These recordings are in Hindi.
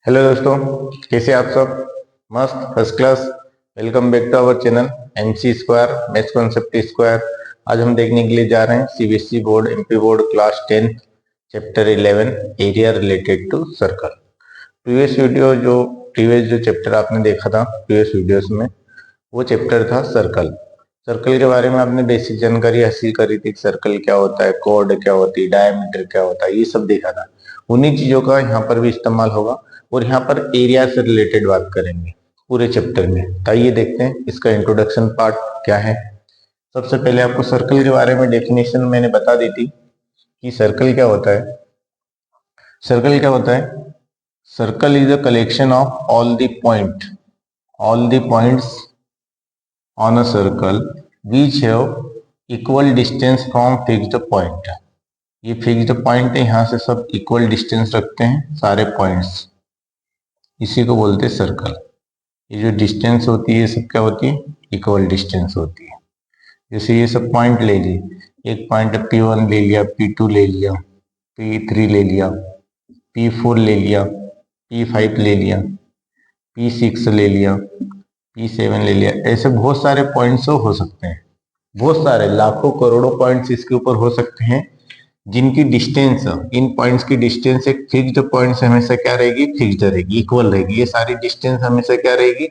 हेलो दोस्तों, कैसे आप सब? मस्त, first class. Welcome back to our channel MC square maths concept square. आज हम देखने के लिए जा रहे हैं CBSE board MP board class 10 chapter 11 area related to circle. Previous जो चैप्टर आपने देखा था प्रीवियस वीडियोस में, वो चैप्टर था सर्कल। सर्कल के बारे में आपने बेसिक जानकारी हासिल करी थी। सर्कल क्या होता है, कॉर्ड क्या होती है, डायमीटर क्या होता है, ये सब देखा था। उन्हीं चीजों का यहाँ पर भी इस्तेमाल होगा और यहाँ पर एरिया से रिलेटेड बात करेंगे पूरे चैप्टर में। तो आइए देखते हैं इसका इंट्रोडक्शन पार्ट क्या है। सबसे पहले आपको सर्कल के बारे में डेफिनेशन मैंने बता दी थी कि सर्कल क्या होता है। सर्कल क्या होता है? Circle is a collection of all the points on a circle which have equal distance from fixed point। ये फिक्स्ड पॉइंट है, यहाँ से सब इक्वल डिस्टेंस रखते हैं सारे पॉइंट्स, इसी को बोलते हैं सर्कल। ये जो डिस्टेंस होती है ये सब क्या होती है? इक्वल डिस्टेंस होती है। जैसे ये सब पॉइंट ले लिए, एक पॉइंट P1 ले लिया, P2 ले लिया, P3 ले लिया, P4 ले लिया, P5 ले लिया, P6 ले लिया, P7 ले लिया। ऐसे बहुत सारे पॉइंट्स हो सकते हैं, बहुत सारे लाखों करोड़ों पॉइंट्स इसके ऊपर हो सकते हैं, जिनकी डिस्टेंस, इन पॉइंट्स की डिस्टेंस एक फिक्स्ड पॉइंट से हमेशा क्या रहेगी? फिक्स्ड रहेगी, इक्वल रहेगी। ये सारी डिस्टेंस हमेशा क्या रहेगी?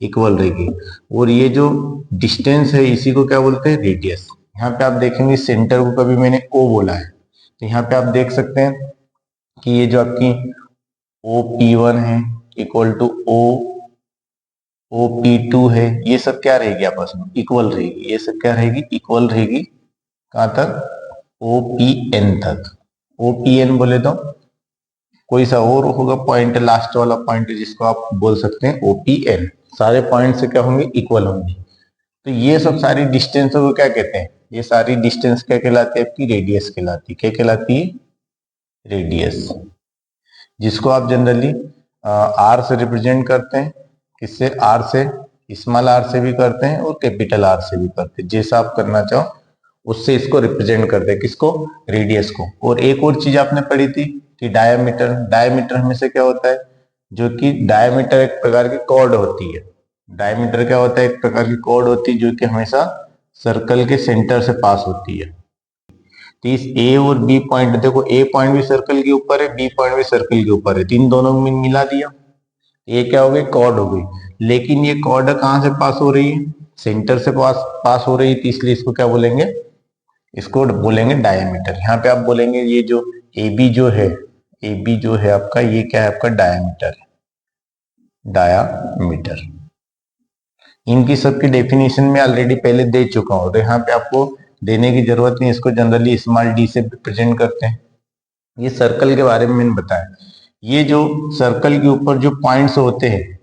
इक्वल रहेगी। और ये जो डिस्टेंस है इसी को क्या बोलते हैं? रेडियस। यहाँ पे आप देखेंगे सेंटर को कभी मैंने ओ बोला है, तो यहाँ पे आप देख सकते हैं कि ये जो आपकी OP1 है इक्वल टू OP2 है, ये सब क्या रहेगी? आपस में इक्वल रहेगी। ये सब क्या रहेगी? इक्वल रहेगी। कहां तक? OPN तक। OPN बोले तो कोई सा और होगा पॉइंट, लास्ट वाला पॉइंट जिसको आप बोल सकते हैं OPN। सारे पॉइंट से क्या होंगे? इक्वल होंगे। तो ये सब सारी डिस्टेंस को क्या कहते हैं? ये सारी डिस्टेंस क्या कहलाती है? आपकी रेडियस कहलाती है। क्या कहलाती है? रेडियस। जिसको आप जनरली R से रिप्रेजेंट करते हैं। किससे? R से, स्मॉल r से भी करते हैं और कैपिटल R से भी करते हैं। जैसा आप करना चाहो उससे इसको रिप्रेजेंट करते हैं। किसको? रेडियस को। और एक और चीज आपने पढ़ी थी कि डायमीटर। डायमीटर हमेशा क्या होता है? जो कि डायमीटर एक प्रकार की कॉर्ड होती है। डायमीटर क्या होता है? एक प्रकार की कॉर्ड होती है जो कि हमेशा सर्कल के सेंटर से पास होती है। तो इस ए और बी पॉइंट, देखो ए पॉइंट भी सर्कल के ऊपर है, बी पॉइंट भी सर्कल के ऊपर है, तो इन दोनों में मिला दिया, ये क्या हो गई? कॉर्ड हो गई। लेकिन ये कॉर्ड कहां से पास हो रही है? सेंटर से पास हो रही है, तो इसलिए इसको क्या बोलेंगे? इसको बोलेंगे डायमीटर। यहाँ पे आप बोलेंगे ये जो AB जो है, AB जो है आपका, ये क्या है? आपका डायमीटर है, डायामीटर। इनकी सबकी डेफिनेशन में ऑलरेडी पहले दे चुका हूं, तो यहाँ पे आपको देने की जरूरत नहीं। इसको जनरली स्मॉल d से प्रेजेंट करते हैं। ये सर्कल के बारे में मैंने बताया। ये जो सर्कल के ऊपर जो पॉइंट्स होते हैं,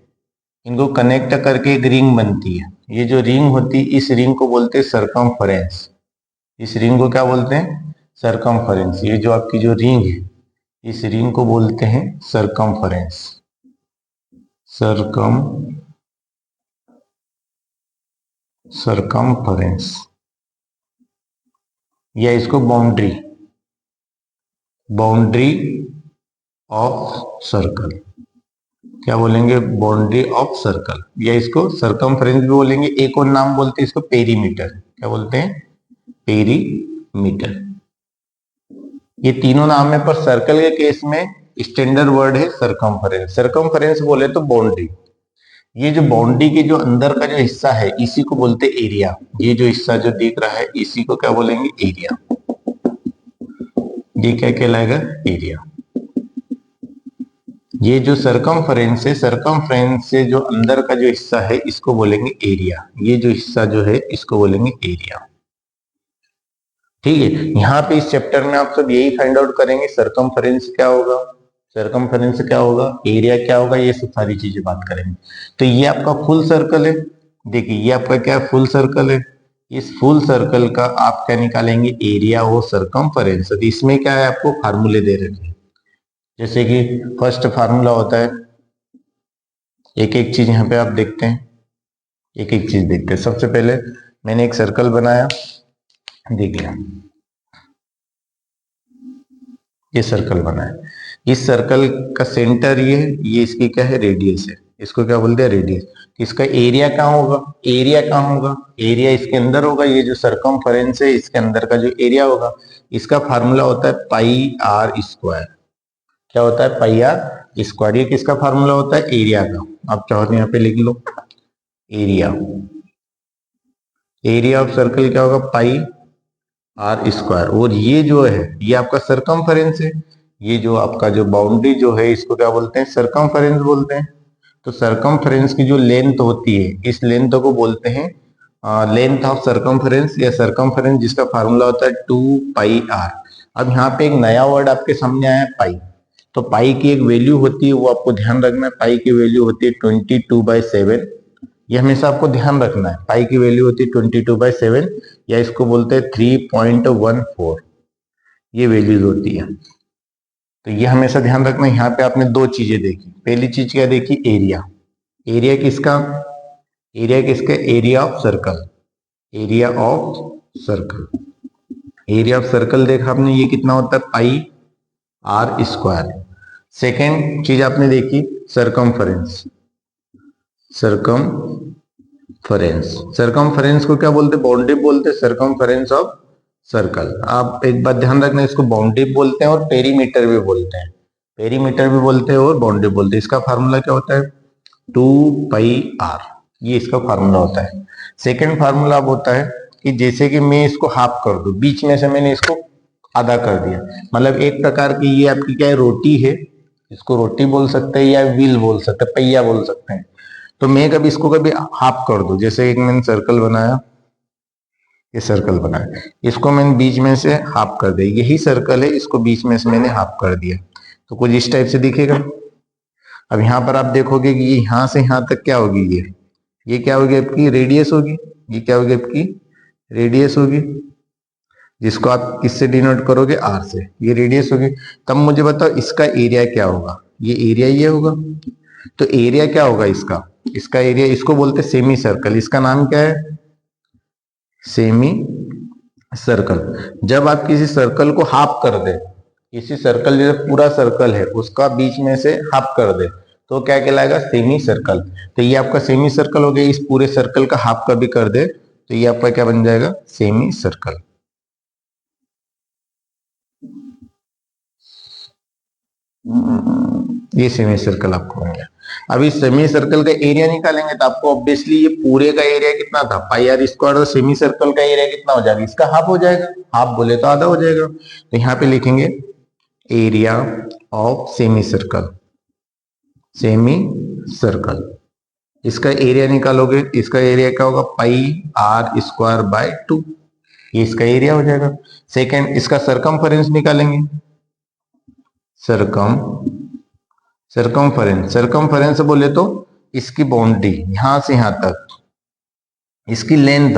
इनको कनेक्ट करके एक रिंग बनती है। ये जो रिंग होती है, इस रिंग को बोलते हैं सरकमफेरेंस। इस रिंग को क्या बोलते हैं? सरकमफेरेंस। ये जो आपकी जो रिंग है, इस रिंग को बोलते हैं सरकमफेरेंस। सरकमफेरेंस या इसको बाउंड्री ऑफ सर्कल क्या बोलेंगे? बाउंड्री ऑफ सर्कल, या इसको सरकमफेरेंस भी बोलेंगे। एक और नाम बोलते हैं इसको पेरीमीटर। क्या बोलते हैं? पेरीमीटर। ये तीनों नाम है, पर सर्कल के केस में स्टैंडर्ड वर्ड है सरकमफेरेंस। सरकमफेरेंस बोले तो बाउंड्री। ये जो बाउंड्री के जो अंदर का जो हिस्सा है, इसी को बोलते एरिया। ये जो हिस्सा जो दिख रहा है, इसी को क्या बोलेंगे? एरिया। ये क्या कहलाएगा? एरिया। ये जो सरकमफेरेंस है, सरकमफेरेंस से जो अंदर का जो हिस्सा है, इसको बोलेंगे एरिया। ये जो हिस्सा जो है, इसको बोलेंगे एरिया। ठीक है। यहाँ पे इस चैप्टर में आप सब यही फाइंड आउट करेंगे, सरकमफेरेंस क्या होगा, सरकमफेरेंस क्या होगा, एरिया क्या होगा, ये सब सारी चीजें बात करेंगे। तो ये आपका फुल सर्कल है। देखिए ये आपका क्या है? फुल सर्कल है। इस फुल सर्कल का आप क्या निकालेंगे? एरिया और सरकमफेरेंस। इसमें क्या है? आपको फार्मूले दे रखे हैं। जैसे कि फर्स्ट फार्मूला होता है, एक एक चीज यहाँ पे आप देखते हैं, एक एक चीज देखते हैं। सबसे पहले मैंने एक सर्कल बनाया, देखिए ये सर्कल बना है। इस सर्कल का सेंटर ये है, ये इसकी क्या है, रेडियस है। इसको क्या बोलते हैं, रेडियस। इसका एरिया कहाँ होगा, एरिया कहाँ होगा, एरिया इसके अंदर होगा। ये जो सरकमफेरेंस है इसके अंदर का जो एरिया होगा, इसका फार्मूला होता है पाई आर स्क्वायर। क्या होता है, पाई आर स्क्वायर। ये किसका फार्मूला होता है, एरिया का। आप चाहो तो यहाँ पे लिख लो एरिया। एरिया ऑफ सर्कल क्या होगा, पाई आर स्क्वायर। और ये जो है ये आपका सरकमफेरेंस है। ये जो आपका जो बाउंड्री जो है इसको क्या बोलते हैं, सरकमफेरेंस बोलते हैं। तो सरकमफेरेंस की जो लेंथ होती है, इस लेंथ को बोलते हैं लेंथ ऑफ सरकमफेरेंस, या सरकमफेरेंस जिसका फार्मूला होता है 2 पाई आर। अब यहाँ पे एक नया वर्ड आपके सामने आया है, पाई। तो पाई की एक वैल्यू होती है, वो आपको ध्यान रखना है। पाई की वैल्यू होती है 22/7। ये हमेशा आपको ध्यान रखना है। पाई की वैल्यू होती है 22/7, या इसको बोलते हैं 3.14। ये वैल्यूज होती है। तो ये हमेशा ध्यान रखना। यहाँ पे आपने दो चीजें देखी। पहली चीज क्या देखी, एरिया। एरिया किसका, एरिया किसका, area of circle. Area of circle, area of circle देखा आपने, ये कितना होता है, पाई आर स्क्वायर। सेकेंड चीज आपने देखी, सरकमफेरेंस। सरकमफेरेंस, सरकमफेरेंस को क्या बोलते, बाउंड्री बोलते हैं, सरकमफेरेंस ऑफ सर्कल। आप एक बात ध्यान रखना, इसको बाउंड्री बोलते हैं और पेरीमीटर भी बोलते हैं। पेरीमीटर भी बोलते हैं और बाउंड्री बोलते हैं। इसका फार्मूला क्या होता है, 2 पाई आर। ये इसका फार्मूला होता है। सेकेंड फार्मूला अब होता है कि जैसे कि मैं इसको हाफ कर दूं, बीच में से मैंने इसको आधा कर दिया, मतलब एक प्रकार की ये आपकी क्या है, रोटी है। इसको रोटी बोल सकते हैं या व्हील बोल सकते हैं, पहिया बोल सकते हैं। तो मैं कभी इसको कभी हाफ कर दूं, जैसे एक मैंने सर्कल बनाया, ये सर्कल बनाया, इसको मैंने बीच में से हाफ कर दिया, यही सर्कल है, इसको बीच में से मैंने हाफ कर दिया, तो कुछ इस टाइप से दिखेगा। अब यहाँ पर आप देखोगे कि ये यहाँ से यहाँ तक क्या होगी, ये क्या होगी आपकी, रेडियस होगी। ये क्या होगी आपकी, रेडियस होगी, जिसको आप किससे डिनोट करोगे, आर से। ये रेडियस होगी। तब मुझे बताओ इसका एरिया क्या होगा, ये एरिया ये होगा। तो एरिया क्या होगा इसका, इसका एरिया, इसको बोलते हैं सेमी सर्कल। इसका नाम क्या है, सेमी सर्कल। जब आप किसी सर्कल को हाफ कर दे, किसी सर्कल जैसे पूरा सर्कल है उसका बीच में से हाफ कर दे, तो क्या कहलाएगा, सेमी सर्कल। तो ये आपका सेमी सर्कल हो गया। इस पूरे सर्कल का हाफ का भी कर दे तो ये आपका क्या बन जाएगा, सेमी सर्कल। ये सेमी सर्कल आपको बन गया। अब इस सेमी सर्कल का एरिया निकालेंगे तो आपको ऑब्वियसली ये पूरे का एरिया कितना था, पाई आर स्क्वायर। तो सेमी सर्कल का एरिया कितना हो जाएगा, इसका हाफ हो जाएगा। हाफ बोले तो आधा हो जाएगा। तो यहाँ पे लिखेंगे area of semi circle, semi circle. इसका एरिया निकालोगे, इसका एरिया क्या होगा, पाई आर स्क्वायर बाय 2। ये इसका एरिया हो जाएगा। सेकेंड, इसका सरकमफेरेंस निकालेंगे। सरकमफेरेंस बोले तो इसकी बाउंड्री यहां से यहां तक, इसकी लेंथ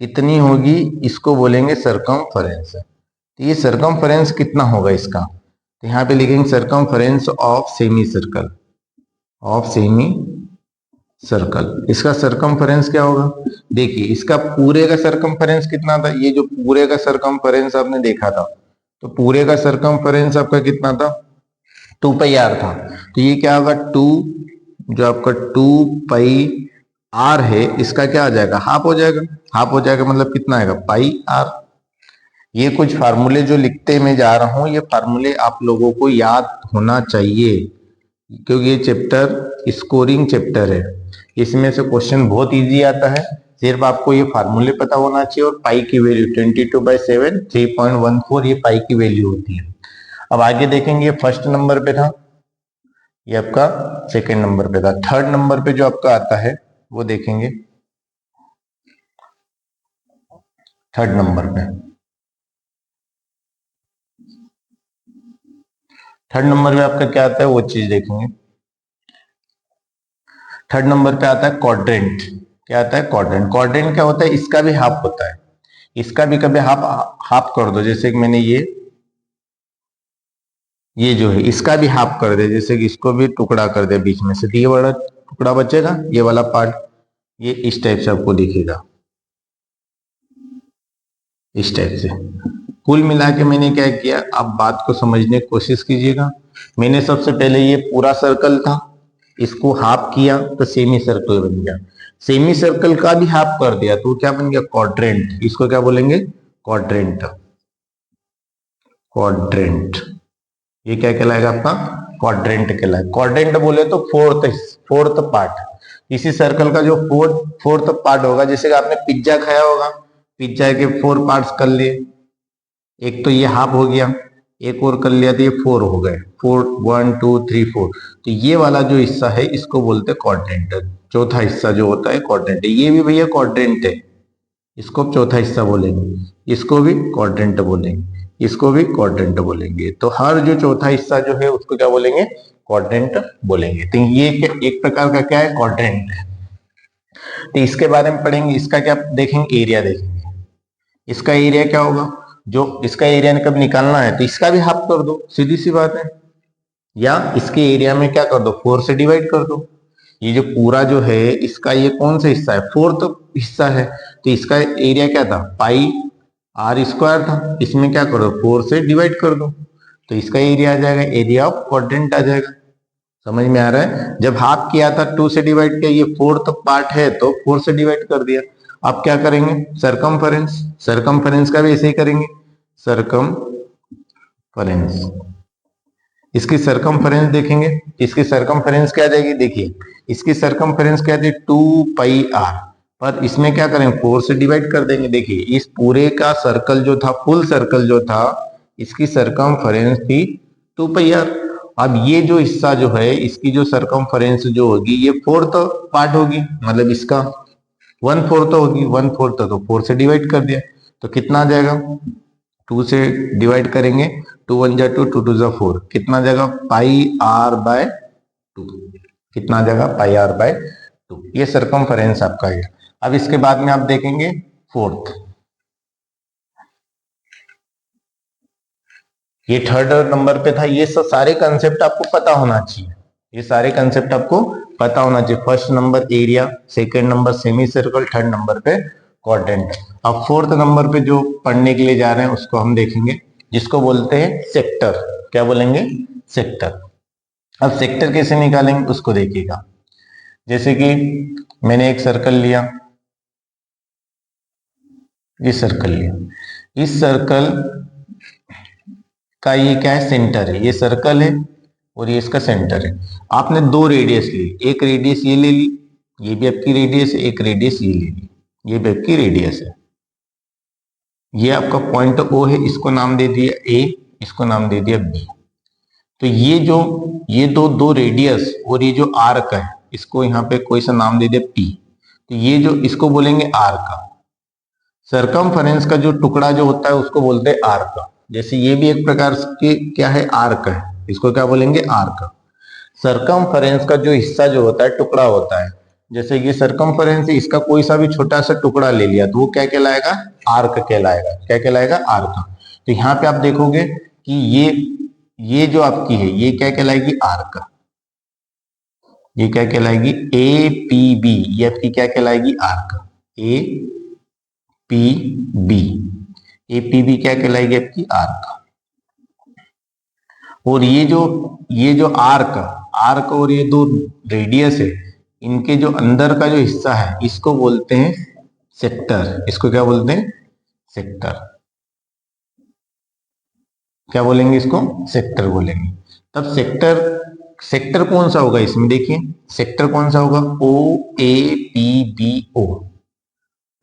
कितनी होगी, इसको बोलेंगे सरकमफेरेंस। तो ये सरकमफेरेंस कितना होगा इसका, तो यहाँ पे लिखेंगे circumference of semi circle, of semi circle. इसका सरकमफेरेंस क्या होगा, देखिए इसका पूरे का सरकमफेरेंस कितना था, ये जो पूरे का सरकमफेरेंस आपने देखा था, तो पूरे का सरकमफेरेंस आपका कितना था, 2 पाई आर था। तो ये क्या होगा, 2, जो आपका 2 पाई आर है, इसका क्या आ जाएगा, हाफ हो जाएगा। हाफ हो जाएगा मतलब कितना आएगा, पाई आर। ये कुछ फार्मूले जो लिखते मैं जा रहा हूं, ये फार्मूले आप लोगों को याद होना चाहिए, क्योंकि ये चैप्टर स्कोरिंग चैप्टर है। इसमें से क्वेश्चन बहुत इजी आता है। सिर्फ आपको ये फार्मूले पता होना चाहिए, और पाई की वैल्यू 22/7 3.14 ये पाई की वैल्यू होती है। अब आगे देखेंगे, फर्स्ट नंबर पे था, ये आपका सेकंड नंबर पे था। थर्ड नंबर पे जो आपका आता है वो देखेंगे, थर्ड नंबर पे। थर्ड नंबर पे आपका क्या आता है वो चीज देखेंगे। थर्ड नंबर पे आता है क्वाड्रेंट। क्या आता है, क्वाड्रेंट। क्वाड्रेंट क्या होता है, इसका भी हाफ होता है। इसका भी कभी हाफ हाफ कर दो, जैसे कि मैंने ये जो है इसका भी हाफ कर दे, जैसे कि इसको भी टुकड़ा कर दे बीच में से, तो ये वाला टुकड़ा बचेगा, ये वाला पार्ट, ये इस टाइप से आपको दिखेगा, इस टाइप से। कुल मिला के मैंने क्या किया, आप बात को समझने की कोशिश कीजिएगा। मैंने सबसे पहले ये पूरा सर्कल था, इसको हाफ किया तो सेमी सर्कल बन गया, सेमी सर्कल का भी हाफ कर दिया तो क्या बन गया, क्वाड्रेंट। इसको क्या बोलेंगे, क्वाड्रेंट। क्वाड्रेंट ये क्या कहलाएगा आपका, क्वाड्रेंट कहलाएगा। क्वाड्रेंट बोले तो फोर्थ पार्ट, इसी सर्कल का जो फोर्थ पार्ट होगा। जैसे कि आपने पिज्जा खाया होगा, पिज्जा के 4 पार्ट्स कर लिए, एक तो ये हाफ हो गया, एक और कर लिया तो ये 4 हो गए, 4 1 2 3 4। तो ये वाला जो हिस्सा है इसको बोलते हैं क्वाड्रेंट। चौथा हिस्सा जो होता है क्वाड्रेंट है, ये भी भैया क्वाड्रेंट है, इसको चौथा हिस्सा बोलेंगे, इसको भी क्वाड्रेंट बोलेंगे, इसको भी क्वाड्रेंट बोलेंगे। तो हर जो चौथा हिस्सा जो है उसको क्या बोलेंगे, क्वाड्रेंट बोलेंगे। तो ये एक प्रकार का क्या है, क्वाड्रेंट है। तो इसके बारे में पढ़ेंगे, इसका क्या देखेंगे, एरिया देखेंगे। इसका एरिया क्या होगा, जो इसका एरिया कब निकालना है तो इसका भी हाफ कर दो, सीधी सी बात है। या इसके एरिया में क्या कर दो, 4 से डिवाइड कर दो। ये जो पूरा जो है इसका ये कौन सा हिस्सा है, फोर्थ हिस्सा है, तो इसका एरिया क्या था, पाई आर स्क्वायर था, इसमें क्या करो 4 से डिवाइड कर दो, तो इसका एरिया आ जाएगा, एरिया ऑफ क्वाड्रेंट आ जाएगा। समझ में आ रहा है, जब हाफ किया था 2 से डिवाइड किया, ये फोर्थ पार्ट है तो 4 से डिवाइड कर दिया। अब क्या करेंगे, सरकमफेरेंस, सरकमफेरेंस का भी ऐसे ही करेंगे, सरकमफेरेंस। इसकी सरकमफेरेंस देखेंगे, इसकी सरकमफेरेंस क्या आ जाएगी, देखिए इसकी सरकमफेरेंस क्या थी 2 पाई आर, पर इसमें क्या करेंगे 4 से डिवाइड कर देंगे। देखिए इस पूरे का सर्कल जो था, फुल सर्कल जो था, इसकी सरकमफेरेंस थी 2 पाई आर। अब ये जो हिस्सा जो है इसकी जो सरकमफेरेंस जो होगी ये फोर्थ पार्ट होगी, मतलब इसका 1/4 होगी, 1/4 तो 4 से डिवाइड कर दिया, तो कितना आ जाएगा, 2 से डिवाइड करेंगे, 2 1 जा 2, 2 2 जा 4, कितना जाएगा पाई आर बाय 2, कितना जाएगा पाई आर बाय 2। ये सरकमफेरेंस आपका है। अब इसके बाद में आप देखेंगे फोर्थ, ये थर्ड नंबर पे था। ये सारे कंसेप्ट आपको पता होना चाहिए, ये सारे कंसेप्ट आपको पता होना चाहिए। First number area, second number semi circle, third number पे क्वाड्रेंट। अब फोर्थ नंबर पे जो पढ़ने के लिए जा रहे हैं उसको हम देखेंगे, जिसको बोलते हैं सेक्टर। क्या बोलेंगे, सेक्टर। अब सेक्टर कैसे निकालेंगे उसको देखिएगा। जैसे कि मैंने एक सर्कल लिया, ये सर्कल लिया, इस सर्कल का ये क्या है, सेंटर है, ये सर्कल है और ये इसका सेंटर है। आपने 2 रेडियस ली, एक रेडियस ये ले ली, ये भी आपकी रेडियस है, एक रेडियस ये ले ली, ये भी आपकी रेडियस है। ये आपका पॉइंट O है, इसको नाम दे दिया A, इसको नाम दे दिया B। तो ये दो रेडियस और ये जो आर्क है, इसको यहाँ पे कोई सा नाम दे दिया P, तो ये जो इसको बोलेंगे आर्क। सरकमफेरेंस का जो टुकड़ा जो होता है उसको बोलते हैं आर्क। जैसे ये भी एक प्रकार के क्या है, आर्क है, इसको क्या बोलेंगे, आर्क। सरकमफेरेंस का जो हिस्सा जो होता है, टुकड़ा होता है, जैसे ये सरकमफेरेंस है, इसका कोई सा भी छोटा सा टुकड़ा ले लिया तो वो क्या कहलाएगा, आर्क कहलाएगा। क्या कहलाएगा, आर्क। तो यहाँ पे आप देखोगे कि ये जो आपकी है ये क्या कहलाएगी, आर्क। ये क्या कहलाएगी, APB, ये आपकी क्या कहलाएगी, आर्क। APB, APB क्या कहलाएगी आपकी, आर्क। और ये जो आर्क और ये 2 रेडियस है, इनके जो अंदर का जो हिस्सा है इसको बोलते हैं सेक्टर। इसको क्या बोलते हैं, सेक्टर। क्या बोलेंगे इसको, सेक्टर बोलेंगे। तब सेक्टर कौन सा होगा इसमें, देखिए सेक्टर कौन सा होगा, OAPBO,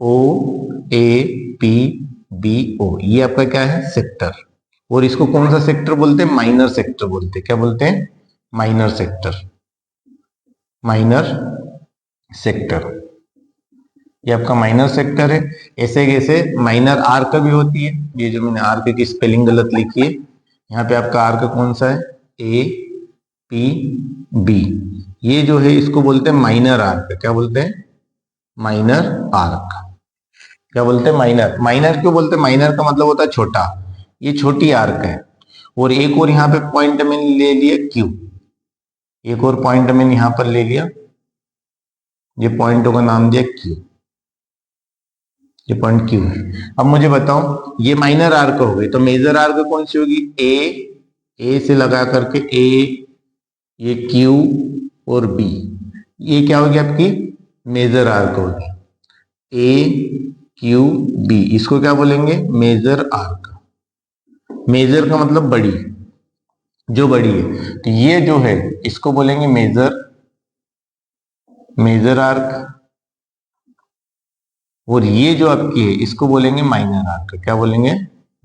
OAPBO, ये आपका क्या है, सेक्टर। और इसको कौन सा सेक्टर बोलते हैं, माइनर सेक्टर बोलते हैं। क्या बोलते हैं, माइनर सेक्टर, माइनर सेक्टर। ये आपका माइनर सेक्टर है। ऐसे कैसे माइनर आर्क भी होती है, ये जो मैंने आर्क की स्पेलिंग गलत लिखी है, यहाँ पे आपका आर्क कौन सा है, APB। ये जो है इसको बोलते हैं माइनर आर्क। क्या बोलते हैं, माइनर आर्क। क्या बोलते हैं, माइनर। माइनर क्यों बोलते हैं, माइनर का मतलब होता है छोटा, ये छोटी आर्क है। और एक और यहाँ पे पॉइंट मैंने ले लिया Q, एक और पॉइंट मैंने यहाँ पर ले लिया, ये पॉइंटों का नाम दिया Q, ये पॉइंट Q है। अब मुझे बताओ ये माइनर आर्क हो गई, तो मेजर आर्क कौन सी होगी, ए से लगा करके ए, ये क्यू और बी, ये क्या होगी आपकी मेजर आर्क होगी। ए क्यू बी, इसको क्या बोलेंगे मेजर आर्क। मेजर का मतलब बड़ी, जो बड़ी है, तो ये जो है इसको बोलेंगे मेजर आर्क, और ये जो आपकी है इसको बोलेंगे माइनर आर्क। क्या बोलेंगे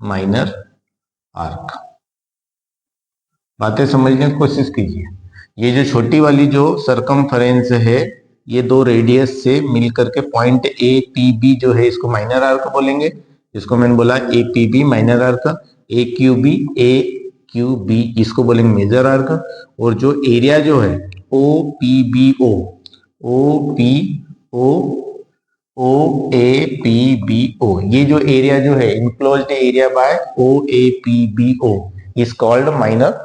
माइनर आर्क। बातें समझने की कोशिश कीजिए। ये जो छोटी वाली जो सरकमफेरेंस है, ये दो रेडियस से मिलकर के पॉइंट ए पी बी जो है इसको माइनर आर्क बोलेंगे, जिसको मैंने बोला A P B minor arc. A Q B इसको बोलेंगे मेजर आर्क। और जो एरिया जो है O P B O, O P O, O A P B O, ये जो एरिया जो है enclosed area by O A P B O is called minor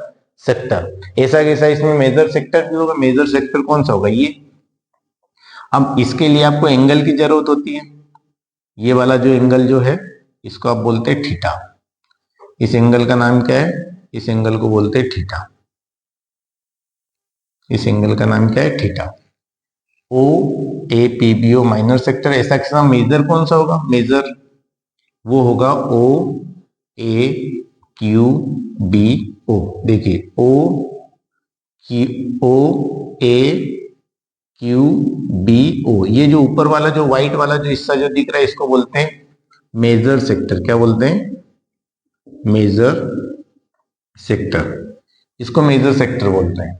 sector. ऐसा कैसा इसमें मेजर सेक्टर भी होगा। मेजर सेक्टर कौन सा होगा ये। अब इसके लिए आपको एंगल की जरूरत होती है। ये वाला जो एंगल जो है इसको आप बोलते हैं थीटा। इस एंगल का नाम क्या है, इस एंगल को बोलते हैं थीटा। इस एंगल का नाम क्या है theta. O A P B O minor sector. ऐसा कैसा मेजर कौन सा होगा, मेजर वो होगा ओ ए क्यू बी ओ। देखिए O A Q B O, ये जो ऊपर वाला जो व्हाइट वाला जो हिस्सा जो दिख रहा है इसको बोलते हैं मेजर सेक्टर। क्या बोलते हैं मेजर सेक्टर, इसको मेजर सेक्टर बोलते हैं।